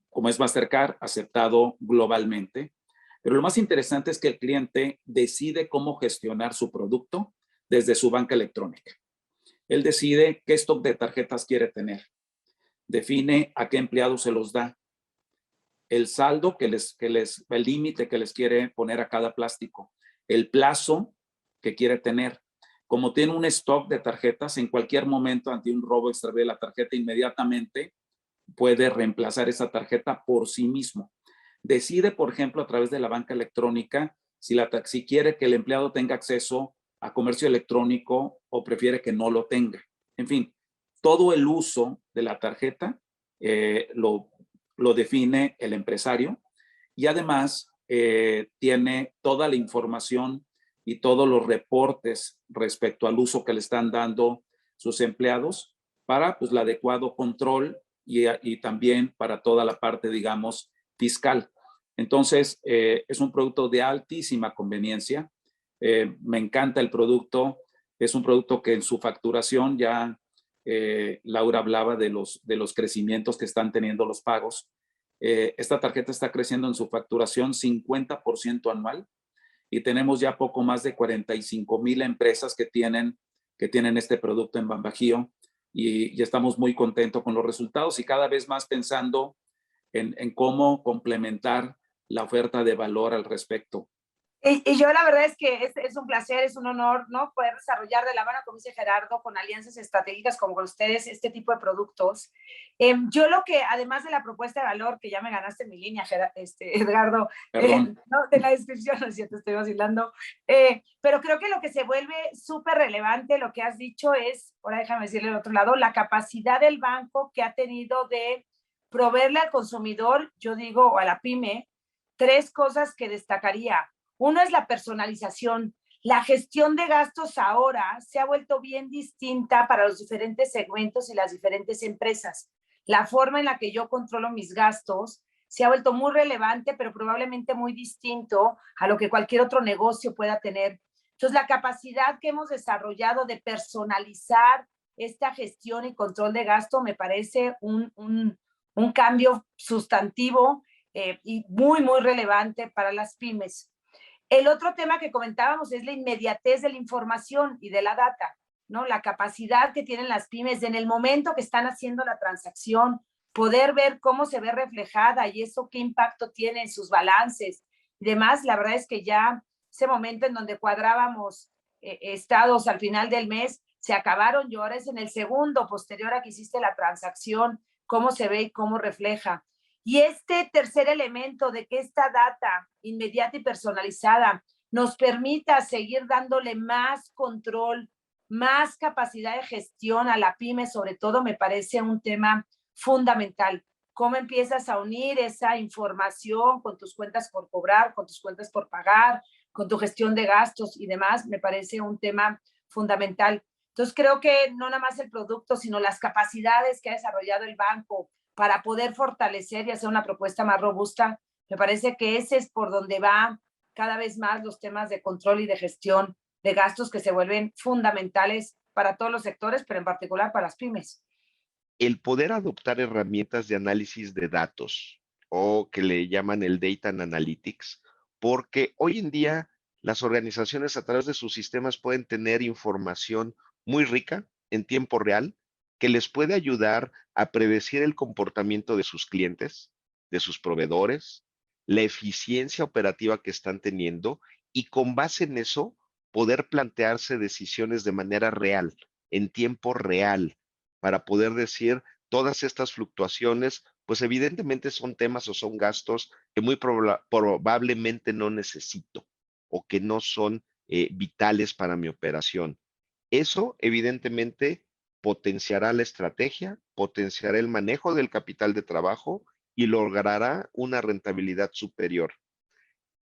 Como es Mastercard, aceptado globalmente. Pero lo más interesante es que el cliente decide cómo gestionar su producto desde su banca electrónica. Él decide qué stock de tarjetas quiere tener, define a qué empleados se los da, el saldo el límite que les quiere poner a cada plástico, el plazo que quiere tener. Como tiene un stock de tarjetas, en cualquier momento ante un robo extravíe la tarjeta, inmediatamente puede reemplazar esa tarjeta por sí mismo. Decide, por ejemplo, a través de la banca electrónica, si quiere que el empleado tenga acceso a comercio electrónico o prefiere que no lo tenga. En fin, todo el uso de la tarjeta lo define el empresario y además tiene toda la información y todos los reportes respecto al uso que le están dando sus empleados para pues, el adecuado control y también para toda la parte, digamos, fiscal. Entonces, es un producto de altísima conveniencia. Me encanta el producto. Es un producto que en su facturación ya Laura hablaba de los crecimientos que están teniendo los pagos. Esta tarjeta está creciendo en su facturación 50% anual y tenemos ya poco más de 45,000 empresas que tienen este producto en BanBajío y estamos muy contentos con los resultados y cada vez más pensando en cómo complementar la oferta de valor al respecto. Y yo la verdad es que es un placer, es un honor, ¿no? Poder desarrollar de la mano, como dice Gerardo, con alianzas estratégicas como con ustedes, este tipo de productos. Yo lo que, además de la propuesta de valor, que ya me ganaste mi línea, Edgardo, ¿no? De la descripción, no es cierto, estoy vacilando, pero creo que lo que se vuelve súper relevante, lo que has dicho es, ahora déjame decirle al otro lado, la capacidad del banco que ha tenido de proveerle al consumidor, yo digo, o a la pyme, 3 cosas que destacaría. Uno es la personalización. La gestión de gastos ahora se ha vuelto bien distinta para los diferentes segmentos y las diferentes empresas. la forma en la que yo controlo mis gastos se ha vuelto muy relevante, pero probablemente muy distinto a lo que cualquier otro negocio pueda tener. Entonces, la capacidad que hemos desarrollado de personalizar esta gestión y control de gasto me parece un cambio sustantivo y muy, muy relevante para las pymes. El otro tema que comentábamos es la inmediatez de la información y de la data, ¿no? La capacidad que tienen las pymes de, en el momento que están haciendo la transacción, poder ver cómo se ve reflejada y eso qué impacto tiene en sus balances y demás. La verdad es que ya ese momento en donde cuadrábamos estados al final del mes se acabaron, y ahora es en el segundo posterior a que hiciste la transacción, cómo se ve y cómo refleja. Y este tercer elemento de que esta data inmediata y personalizada nos permita seguir dándole más control, más capacidad de gestión a la pyme, sobre todo, me parece un tema fundamental. ¿Cómo empiezas a unir esa información con tus cuentas por cobrar, con tus cuentas por pagar, con tu gestión de gastos y demás? Me parece un tema fundamental. Entonces, creo que no nada más el producto, sino las capacidades que ha desarrollado el banco para poder fortalecer y hacer una propuesta más robusta, me parece que ese es por donde va cada vez más los temas de control y de gestión de gastos que se vuelven fundamentales para todos los sectores, pero en particular para las pymes. El poder adoptar herramientas de análisis de datos o que le llaman el Data and Analytics, porque hoy en día las organizaciones a través de sus sistemas pueden tener información muy rica en tiempo real que les puede ayudar a predecir el comportamiento de sus clientes, de sus proveedores, la eficiencia operativa que están teniendo y con base en eso poder plantearse decisiones de manera real, en tiempo real, para poder decir todas estas fluctuaciones, pues evidentemente son temas o son gastos que muy probablemente no necesito o que no son vitales para mi operación. Eso evidentemente potenciará la estrategia, potenciará el manejo del capital de trabajo y logrará una rentabilidad superior.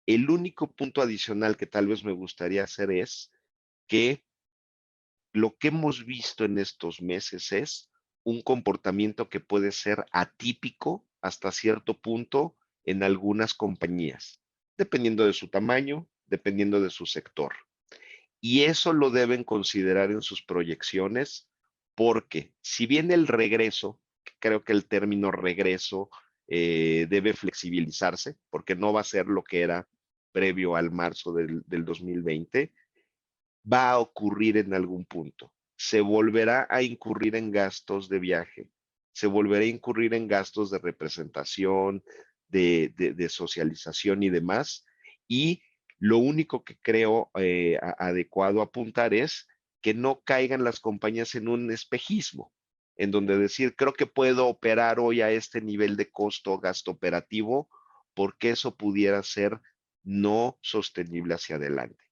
El único punto adicional que tal vez me gustaría hacer es que lo que hemos visto en estos meses es un comportamiento que puede ser atípico hasta cierto punto en algunas compañías, dependiendo de su tamaño, dependiendo de su sector. Y eso lo deben considerar en sus proyecciones, porque si bien el regreso, creo que el término regreso debe flexibilizarse, porque no va a ser lo que era previo al marzo del 2020, va a ocurrir en algún punto. Se volverá a incurrir en gastos de viaje, se volverá a incurrir en gastos de representación, de socialización y demás. Y lo único que creo adecuado apuntar es que no caigan las compañías en un espejismo, en donde decir, creo que puedo operar hoy a este nivel de costo o gasto operativo, porque eso pudiera ser no sostenible hacia adelante.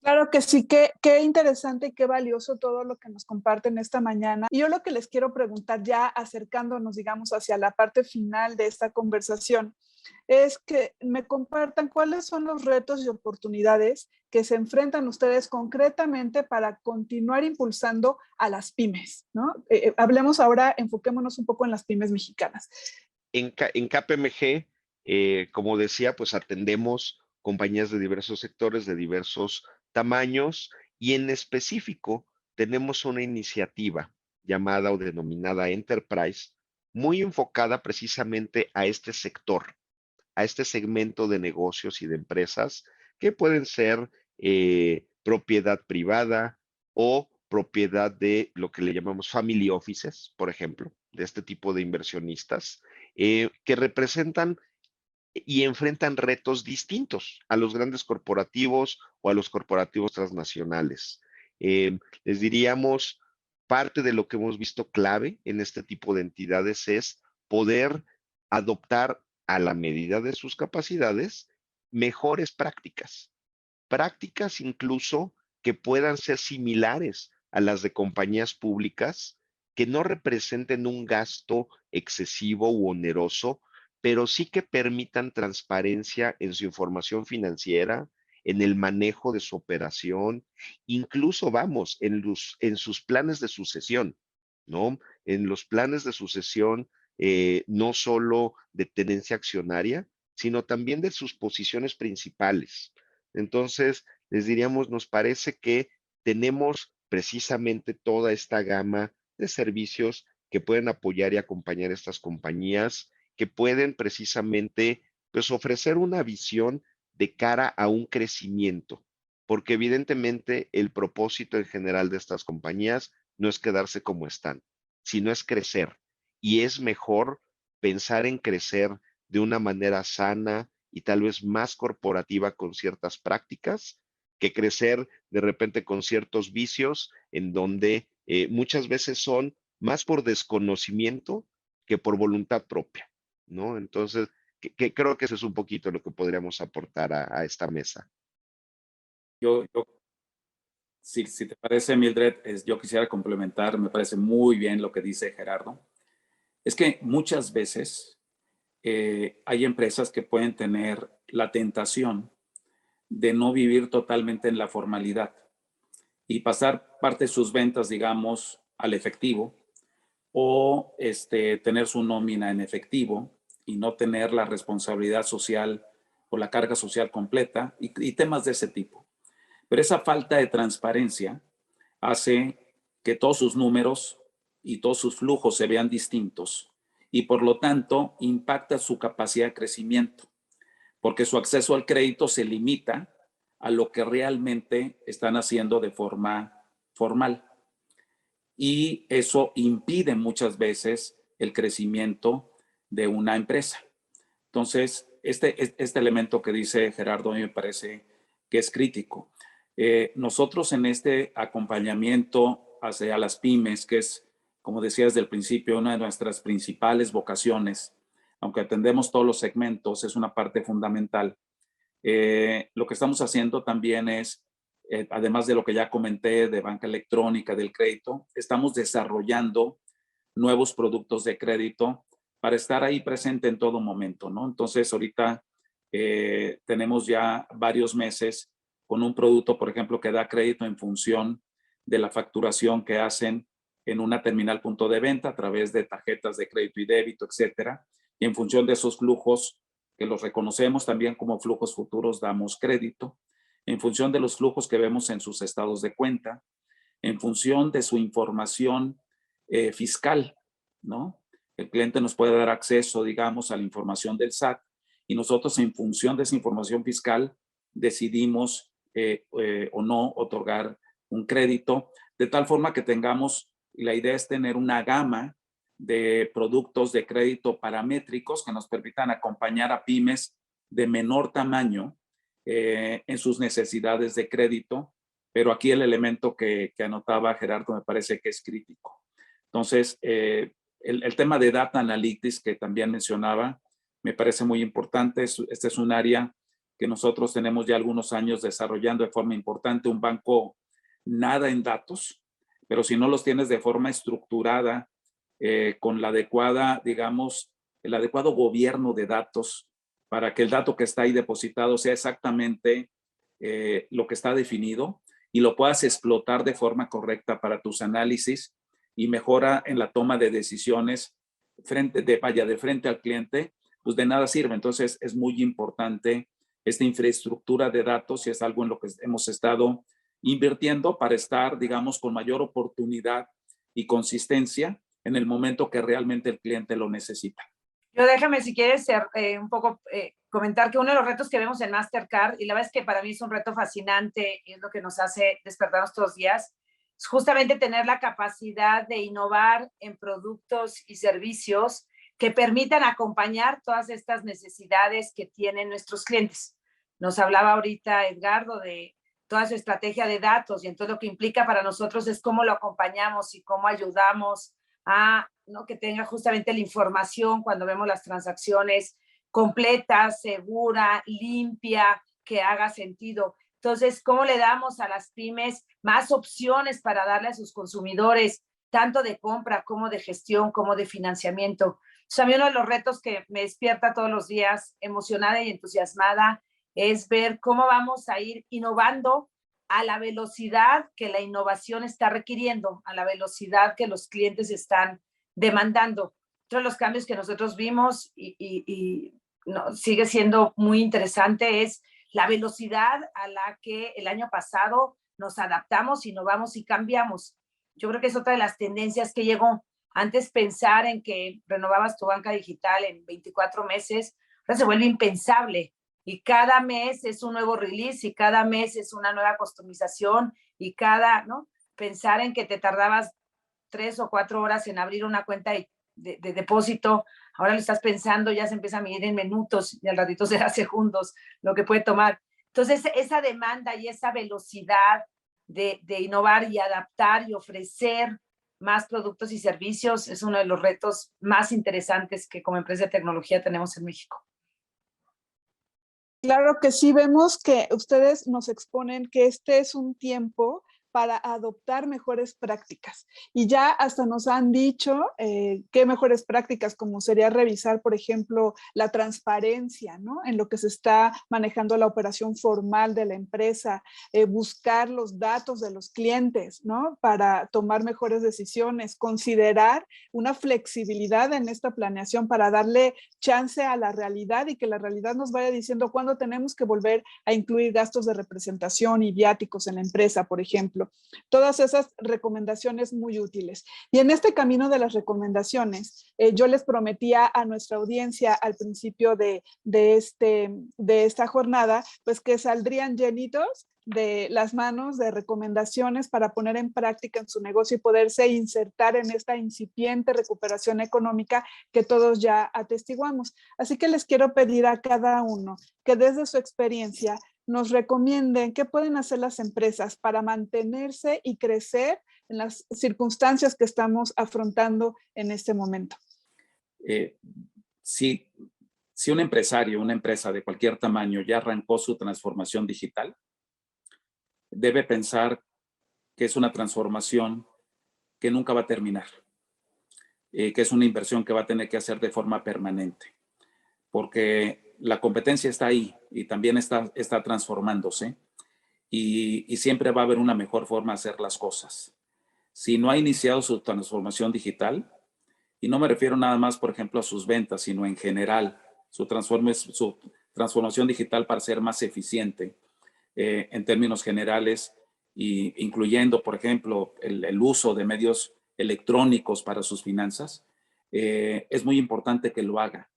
Claro que sí, qué interesante y qué valioso todo lo que nos comparten esta mañana. Y yo lo que les quiero preguntar, ya acercándonos, digamos, hacia la parte final de esta conversación, es que me compartan cuáles son los retos y oportunidades que se enfrentan ustedes concretamente para continuar impulsando a las pymes, ¿no? Hablemos ahora, enfoquémonos un poco en las pymes mexicanas. En KPMG, como decía, pues atendemos compañías de diversos sectores, de diversos tamaños, y en específico tenemos una iniciativa llamada o denominada Enterprise, muy enfocada precisamente a este sector, a este segmento de negocios y de empresas que pueden ser propiedad privada o propiedad de lo que le llamamos family offices, por ejemplo, de este tipo de inversionistas que representan y enfrentan retos distintos a los grandes corporativos o a los corporativos transnacionales. Les diríamos, parte de lo que hemos visto clave en este tipo de entidades es poder adoptar a la medida de sus capacidades mejores prácticas, prácticas incluso que puedan ser similares a las de compañías públicas, que no representen un gasto excesivo u oneroso, pero sí que permitan transparencia en su información financiera, en el manejo de su operación, incluso en sus planes de sucesión, ¿no? En los planes de sucesión no solo de tenencia accionaria, sino también de sus posiciones principales. Entonces, les diríamos, nos parece que tenemos precisamente toda esta gama de servicios que pueden apoyar y acompañar estas compañías, que pueden precisamente pues, ofrecer una visión de cara a un crecimiento, porque evidentemente el propósito en general de estas compañías no es quedarse como están, sino es crecer. Y es mejor pensar en crecer de una manera sana y tal vez más corporativa con ciertas prácticas, que crecer de repente con ciertos vicios en donde muchas veces son más por desconocimiento que por voluntad propia, ¿no? Entonces, creo que eso es un poquito lo que podríamos aportar a esta mesa. Yo, si te parece, Mildred, yo quisiera complementar, me parece muy bien lo que dice Gerardo. Es que muchas veces hay empresas que pueden tener la tentación de no vivir totalmente en la formalidad y pasar parte de sus ventas, digamos, al efectivo o tener su nómina en efectivo y no tener la responsabilidad social o la carga social completa y temas de ese tipo. Pero esa falta de transparencia hace que todos sus números y todos sus flujos se vean distintos y por lo tanto impacta su capacidad de crecimiento, porque su acceso al crédito se limita a lo que realmente están haciendo de forma formal. Y eso impide muchas veces el crecimiento de una empresa. Entonces, este elemento que dice Gerardo a mí me parece que es crítico. Nosotros en este acompañamiento hacia las pymes, que es, como decía desde el principio, una de nuestras principales vocaciones, aunque atendemos todos los segmentos, es una parte fundamental. Lo que estamos haciendo también es, además de lo que ya comenté de banca electrónica, del crédito, estamos desarrollando nuevos productos de crédito para estar ahí presente en todo momento, ¿no? Entonces, ahorita tenemos ya varios meses con un producto, por ejemplo, que da crédito en función de la facturación que hacen en una terminal punto de venta a través de tarjetas de crédito y débito, etcétera. Y en función de esos flujos, que los reconocemos también como flujos futuros, damos crédito. En función de los flujos que vemos en sus estados de cuenta, en función de su información fiscal, ¿no? El cliente nos puede dar acceso, digamos, a la información del SAT y nosotros en función de esa información fiscal decidimos o no otorgar un crédito, de tal forma que tengamos, la idea es tener una gama de productos de crédito paramétricos que nos permitan acompañar a pymes de menor tamaño en sus necesidades de crédito, pero aquí el elemento que anotaba Gerardo me parece que es crítico. Entonces, el tema de data analytics que también mencionaba me parece muy importante. Este es un área que nosotros tenemos ya algunos años desarrollando de forma importante. Un banco nada en datos, pero si no los tienes de forma estructurada, con la adecuada, digamos, el adecuado gobierno de datos para que el dato que está ahí depositado sea exactamente lo que está definido y lo puedas explotar de forma correcta para tus análisis y mejora en la toma de decisiones de frente al cliente, pues de nada sirve. Entonces es muy importante esta infraestructura de datos y es algo en lo que hemos estado invirtiendo para estar, digamos, con mayor oportunidad y consistencia en el momento que realmente el cliente lo necesita. Yo déjame, si quieres, un poco comentar que uno de los retos que vemos en Mastercard, y la verdad es que para mí es un reto fascinante, y es lo que nos hace despertarnos todos los días, es justamente tener la capacidad de innovar en productos y servicios que permitan acompañar todas estas necesidades que tienen nuestros clientes. Nos hablaba ahorita Edgardo de toda su estrategia de datos, y entonces lo que implica para nosotros es cómo lo acompañamos y cómo ayudamos a, ¿no?, que tenga justamente la información cuando vemos las transacciones completa, segura, limpia, que haga sentido. Entonces, ¿cómo le damos a las pymes más opciones para darle a sus consumidores, tanto de compra como de gestión, como de financiamiento? Entonces, a mí uno de los retos que me despierta todos los días emocionada y entusiasmada es ver cómo vamos a ir innovando a la velocidad que la innovación está requiriendo, a la velocidad que los clientes están demandando. Otro de los cambios que nosotros vimos no, sigue siendo muy interesante es la velocidad a la que el año pasado nos adaptamos, innovamos y cambiamos. Yo creo que es otra de las tendencias que llegó. Antes pensar en que renovabas tu banca digital en 24 meses, ahora se vuelve impensable. Y cada mes es un nuevo release y cada mes es una nueva customización y ¿no? Pensar en que te tardabas 3 o 4 horas en abrir una cuenta de depósito, ahora lo estás pensando, ya se empieza a medir en minutos y al ratito será segundos lo que puede tomar. Entonces, esa demanda y esa velocidad de innovar y adaptar y ofrecer más productos y servicios es uno de los retos más interesantes que como empresa de tecnología tenemos en México. Claro que sí, vemos que ustedes nos exponen que este es un tiempo para adoptar mejores prácticas. Y ya hasta nos han dicho qué mejores prácticas, como sería revisar, por ejemplo, la transparencia, ¿no? En lo que se está manejando la operación formal de la empresa, buscar los datos de los clientes, ¿no? Para tomar mejores decisiones, considerar una flexibilidad en esta planeación para darle chance a la realidad y que la realidad nos vaya diciendo cuándo tenemos que volver a incluir gastos de representación y viáticos en la empresa, por ejemplo. Todas esas recomendaciones muy útiles. Y en este camino de las recomendaciones, yo les prometía a nuestra audiencia al principio de esta jornada, pues que saldrían llenitos de las manos de recomendaciones para poner en práctica en su negocio y poderse insertar en esta incipiente recuperación económica que todos ya atestiguamos. Así que les quiero pedir a cada uno que desde su experiencia nos recomienden qué pueden hacer las empresas para mantenerse y crecer en las circunstancias que estamos afrontando en este momento. Si un empresario, una empresa de cualquier tamaño ya arrancó su transformación digital, debe pensar que es una transformación que nunca va a terminar, que es una inversión que va a tener que hacer de forma permanente, porque la competencia está ahí y también está transformándose y siempre va a haber una mejor forma de hacer las cosas. Si no ha iniciado su transformación digital, y no me refiero nada más, por ejemplo, a sus ventas, sino en general, su transformación digital para ser más eficiente en términos generales, incluyendo, por ejemplo, el uso de medios electrónicos para sus finanzas, es muy importante que lo haga,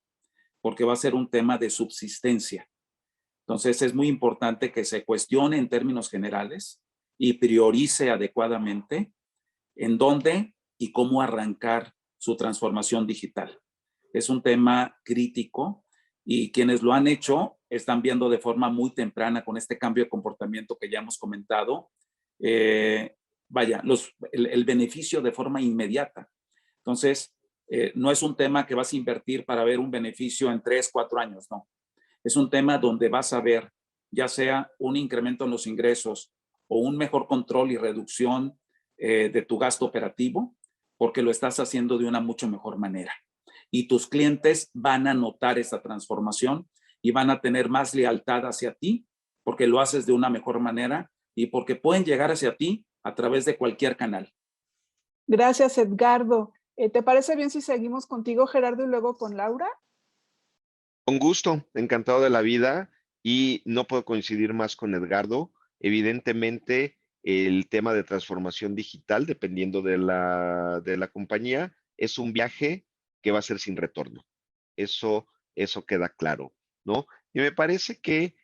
porque va a ser un tema de subsistencia. Entonces, es muy importante que se cuestione en términos generales y priorice adecuadamente en dónde y cómo arrancar su transformación digital. Es un tema crítico y quienes lo han hecho están viendo de forma muy temprana con este cambio de comportamiento que ya hemos comentado, el beneficio de forma inmediata. Entonces, no es un tema que vas a invertir para ver un beneficio en 3, 4 años, no. Es un tema donde vas a ver ya sea un incremento en los ingresos o un mejor control y reducción de tu gasto operativo, porque lo estás haciendo de una mucho mejor manera. Y tus clientes van a notar esa transformación y van a tener más lealtad hacia ti, porque lo haces de una mejor manera y porque pueden llegar hacia ti a través de cualquier canal. Gracias, Edgardo. ¿Te parece bien si seguimos contigo, Gerardo, y luego con Laura? Con gusto, encantado de la vida y no puedo coincidir más con Edgardo. Evidentemente, el tema de transformación digital, dependiendo de la compañía, es un viaje que va a ser sin retorno. Eso queda claro, ¿no? Y me parece que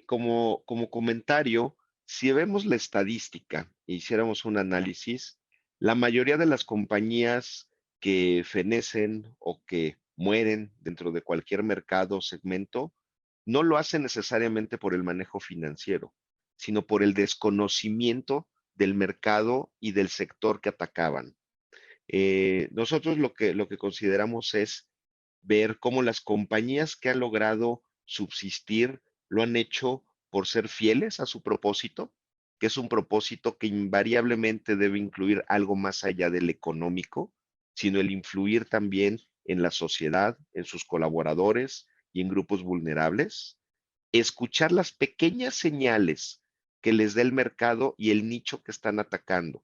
como comentario, si vemos la estadística e hiciéramos un análisis, la mayoría de las compañías que fenecen o que mueren dentro de cualquier mercado o segmento, no lo hacen necesariamente por el manejo financiero, sino por el desconocimiento del mercado y del sector que atacaban. Nosotros lo que consideramos es ver cómo las compañías que han logrado subsistir lo han hecho por ser fieles a su propósito, que es un propósito que invariablemente debe incluir algo más allá del económico, sino el influir también en la sociedad, en sus colaboradores y en grupos vulnerables. Escuchar las pequeñas señales que les da el mercado y el nicho que están atacando.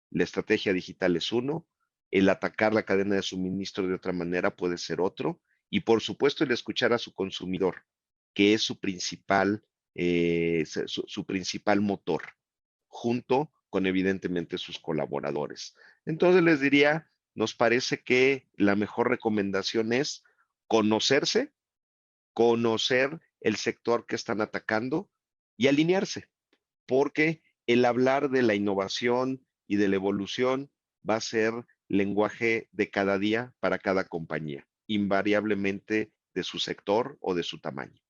La estrategia digital es uno, el atacar la cadena de suministro de otra manera puede ser otro, y por supuesto el escuchar a su consumidor, que es su principal, su principal motor, junto con evidentemente sus colaboradores. Entonces les diría, nos parece que la mejor recomendación es conocerse, conocer el sector que están atacando y alinearse, porque el hablar de la innovación y de la evolución va a ser lenguaje de cada día para cada compañía, invariablemente de su sector o de su tamaño.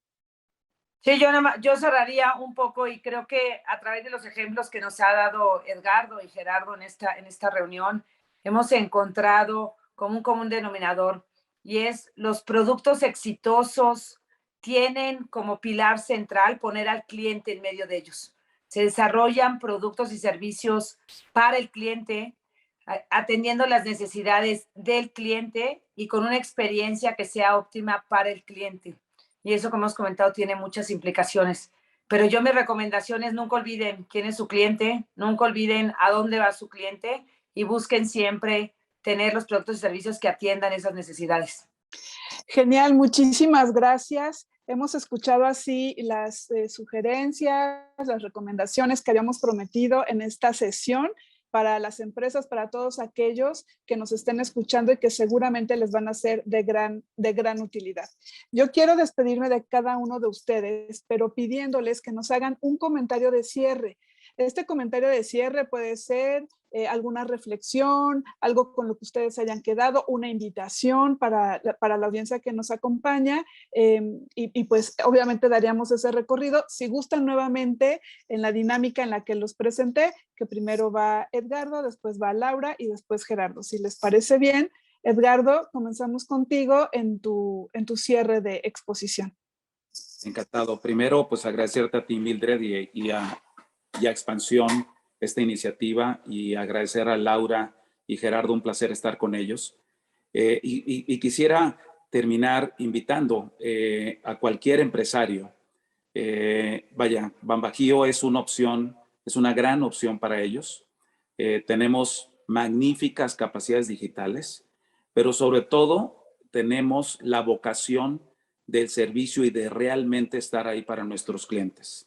Sí, yo cerraría un poco y creo que a través de los ejemplos que nos ha dado Edgardo y Gerardo en esta reunión, hemos encontrado como un común denominador y es los productos exitosos tienen como pilar central poner al cliente en medio de ellos. Se desarrollan productos y servicios para el cliente, atendiendo las necesidades del cliente y con una experiencia que sea óptima para el cliente. Y eso, como hemos comentado, tiene muchas implicaciones. Pero yo mi recomendación es nunca olviden quién es su cliente, nunca olviden a dónde va su cliente y busquen siempre tener los productos y servicios que atiendan esas necesidades. Genial, muchísimas gracias. Hemos escuchado así las sugerencias, las recomendaciones que habíamos prometido en esta sesión para las empresas, para todos aquellos que nos estén escuchando y que seguramente les van a ser de gran utilidad. Yo quiero despedirme de cada uno de ustedes, pero pidiéndoles que nos hagan un comentario de cierre. Este comentario de cierre puede ser alguna reflexión, algo con lo que ustedes hayan quedado, una invitación para la audiencia que nos acompaña y pues obviamente daríamos ese recorrido. Si gustan nuevamente en la dinámica en la que los presenté, que primero va Edgardo, después va Laura y después Gerardo. Si les parece bien, Edgardo, comenzamos contigo en tu cierre de exposición. Encantado. Primero, pues agradecerte a ti, Mildred, y a Expansión esta iniciativa y agradecer a Laura y Gerardo, un placer estar con ellos. Y quisiera terminar invitando a cualquier empresario. Vaya, BanBajío es una opción, es una gran opción para ellos. Tenemos magníficas capacidades digitales, pero sobre todo tenemos la vocación del servicio y de realmente estar ahí para nuestros clientes,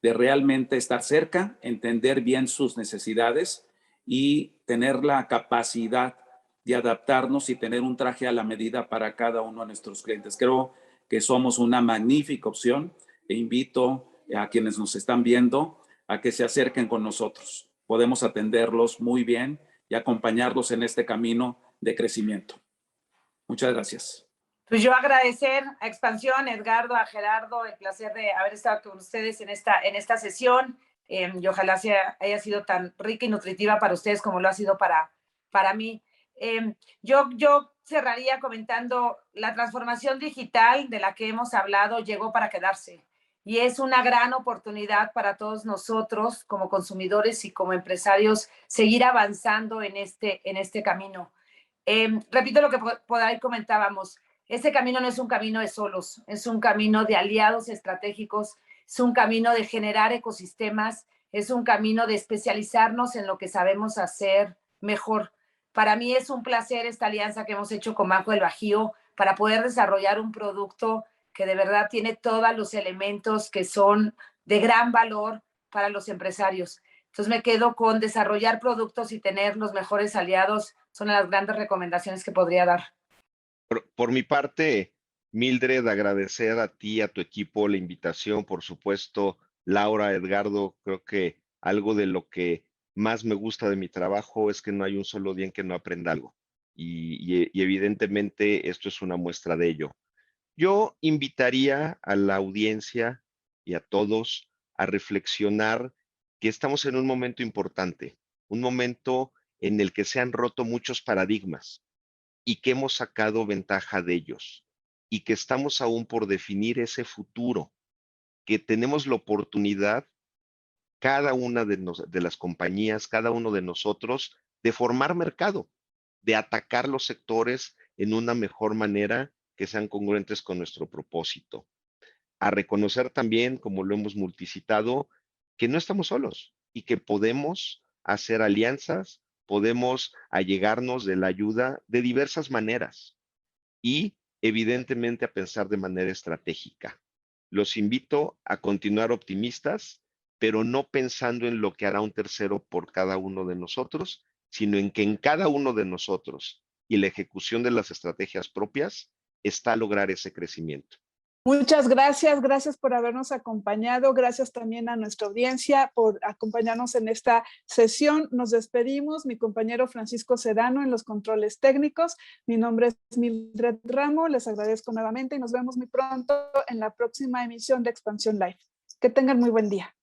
de realmente estar cerca, entender bien sus necesidades y tener la capacidad de adaptarnos y tener un traje a la medida para cada uno de nuestros clientes. Creo que somos una magnífica opción e invito a quienes nos están viendo a que se acerquen con nosotros. Podemos atenderlos muy bien y acompañarlos en este camino de crecimiento. Muchas gracias. Pues yo agradecer a Expansión, Edgardo, a Gerardo, el placer de haber estado con ustedes en esta sesión y ojalá haya sido tan rica y nutritiva para ustedes como lo ha sido para mí. Yo cerraría comentando la transformación digital de la que hemos hablado llegó para quedarse y es una gran oportunidad para todos nosotros como consumidores y como empresarios seguir avanzando en este camino. Repito lo que por ahí comentábamos. Ese camino no es un camino de solos, es un camino de aliados estratégicos, es un camino de generar ecosistemas, es un camino de especializarnos en lo que sabemos hacer mejor. Para mí es un placer esta alianza que hemos hecho con Banco del Bajío para poder desarrollar un producto que de verdad tiene todos los elementos que son de gran valor para los empresarios. Entonces me quedo con desarrollar productos y tener los mejores aliados. Son las grandes recomendaciones que podría dar. Por mi parte, Mildred, agradecer a ti, a tu equipo, la invitación, por supuesto, Laura, Edgardo, creo que algo de lo que más me gusta de mi trabajo es que no hay un solo día en que no aprenda algo. Y evidentemente esto es una muestra de ello. Yo invitaría a la audiencia y a todos a reflexionar que estamos en un momento importante, un momento en el que se han roto muchos paradigmas y que hemos sacado ventaja de ellos y que estamos aún por definir ese futuro, que tenemos la oportunidad, cada una de las compañías, cada uno de nosotros, de formar mercado, de atacar los sectores en una mejor manera que sean congruentes con nuestro propósito. A reconocer también, como lo hemos multicitado, que no estamos solos y que podemos hacer alianzas podemos allegarnos de la ayuda de diversas maneras y evidentemente a pensar de manera estratégica. Los invito a continuar optimistas, pero no pensando en lo que hará un tercero por cada uno de nosotros, sino en que en cada uno de nosotros y la ejecución de las estrategias propias está lograr ese crecimiento. Muchas gracias, gracias por habernos acompañado, gracias también a nuestra audiencia por acompañarnos en esta sesión. Nos despedimos, mi compañero Francisco Sedano en los controles técnicos. Mi nombre es Mildred Ramo, les agradezco nuevamente y nos vemos muy pronto en la próxima emisión de Expansión Live. Que tengan muy buen día.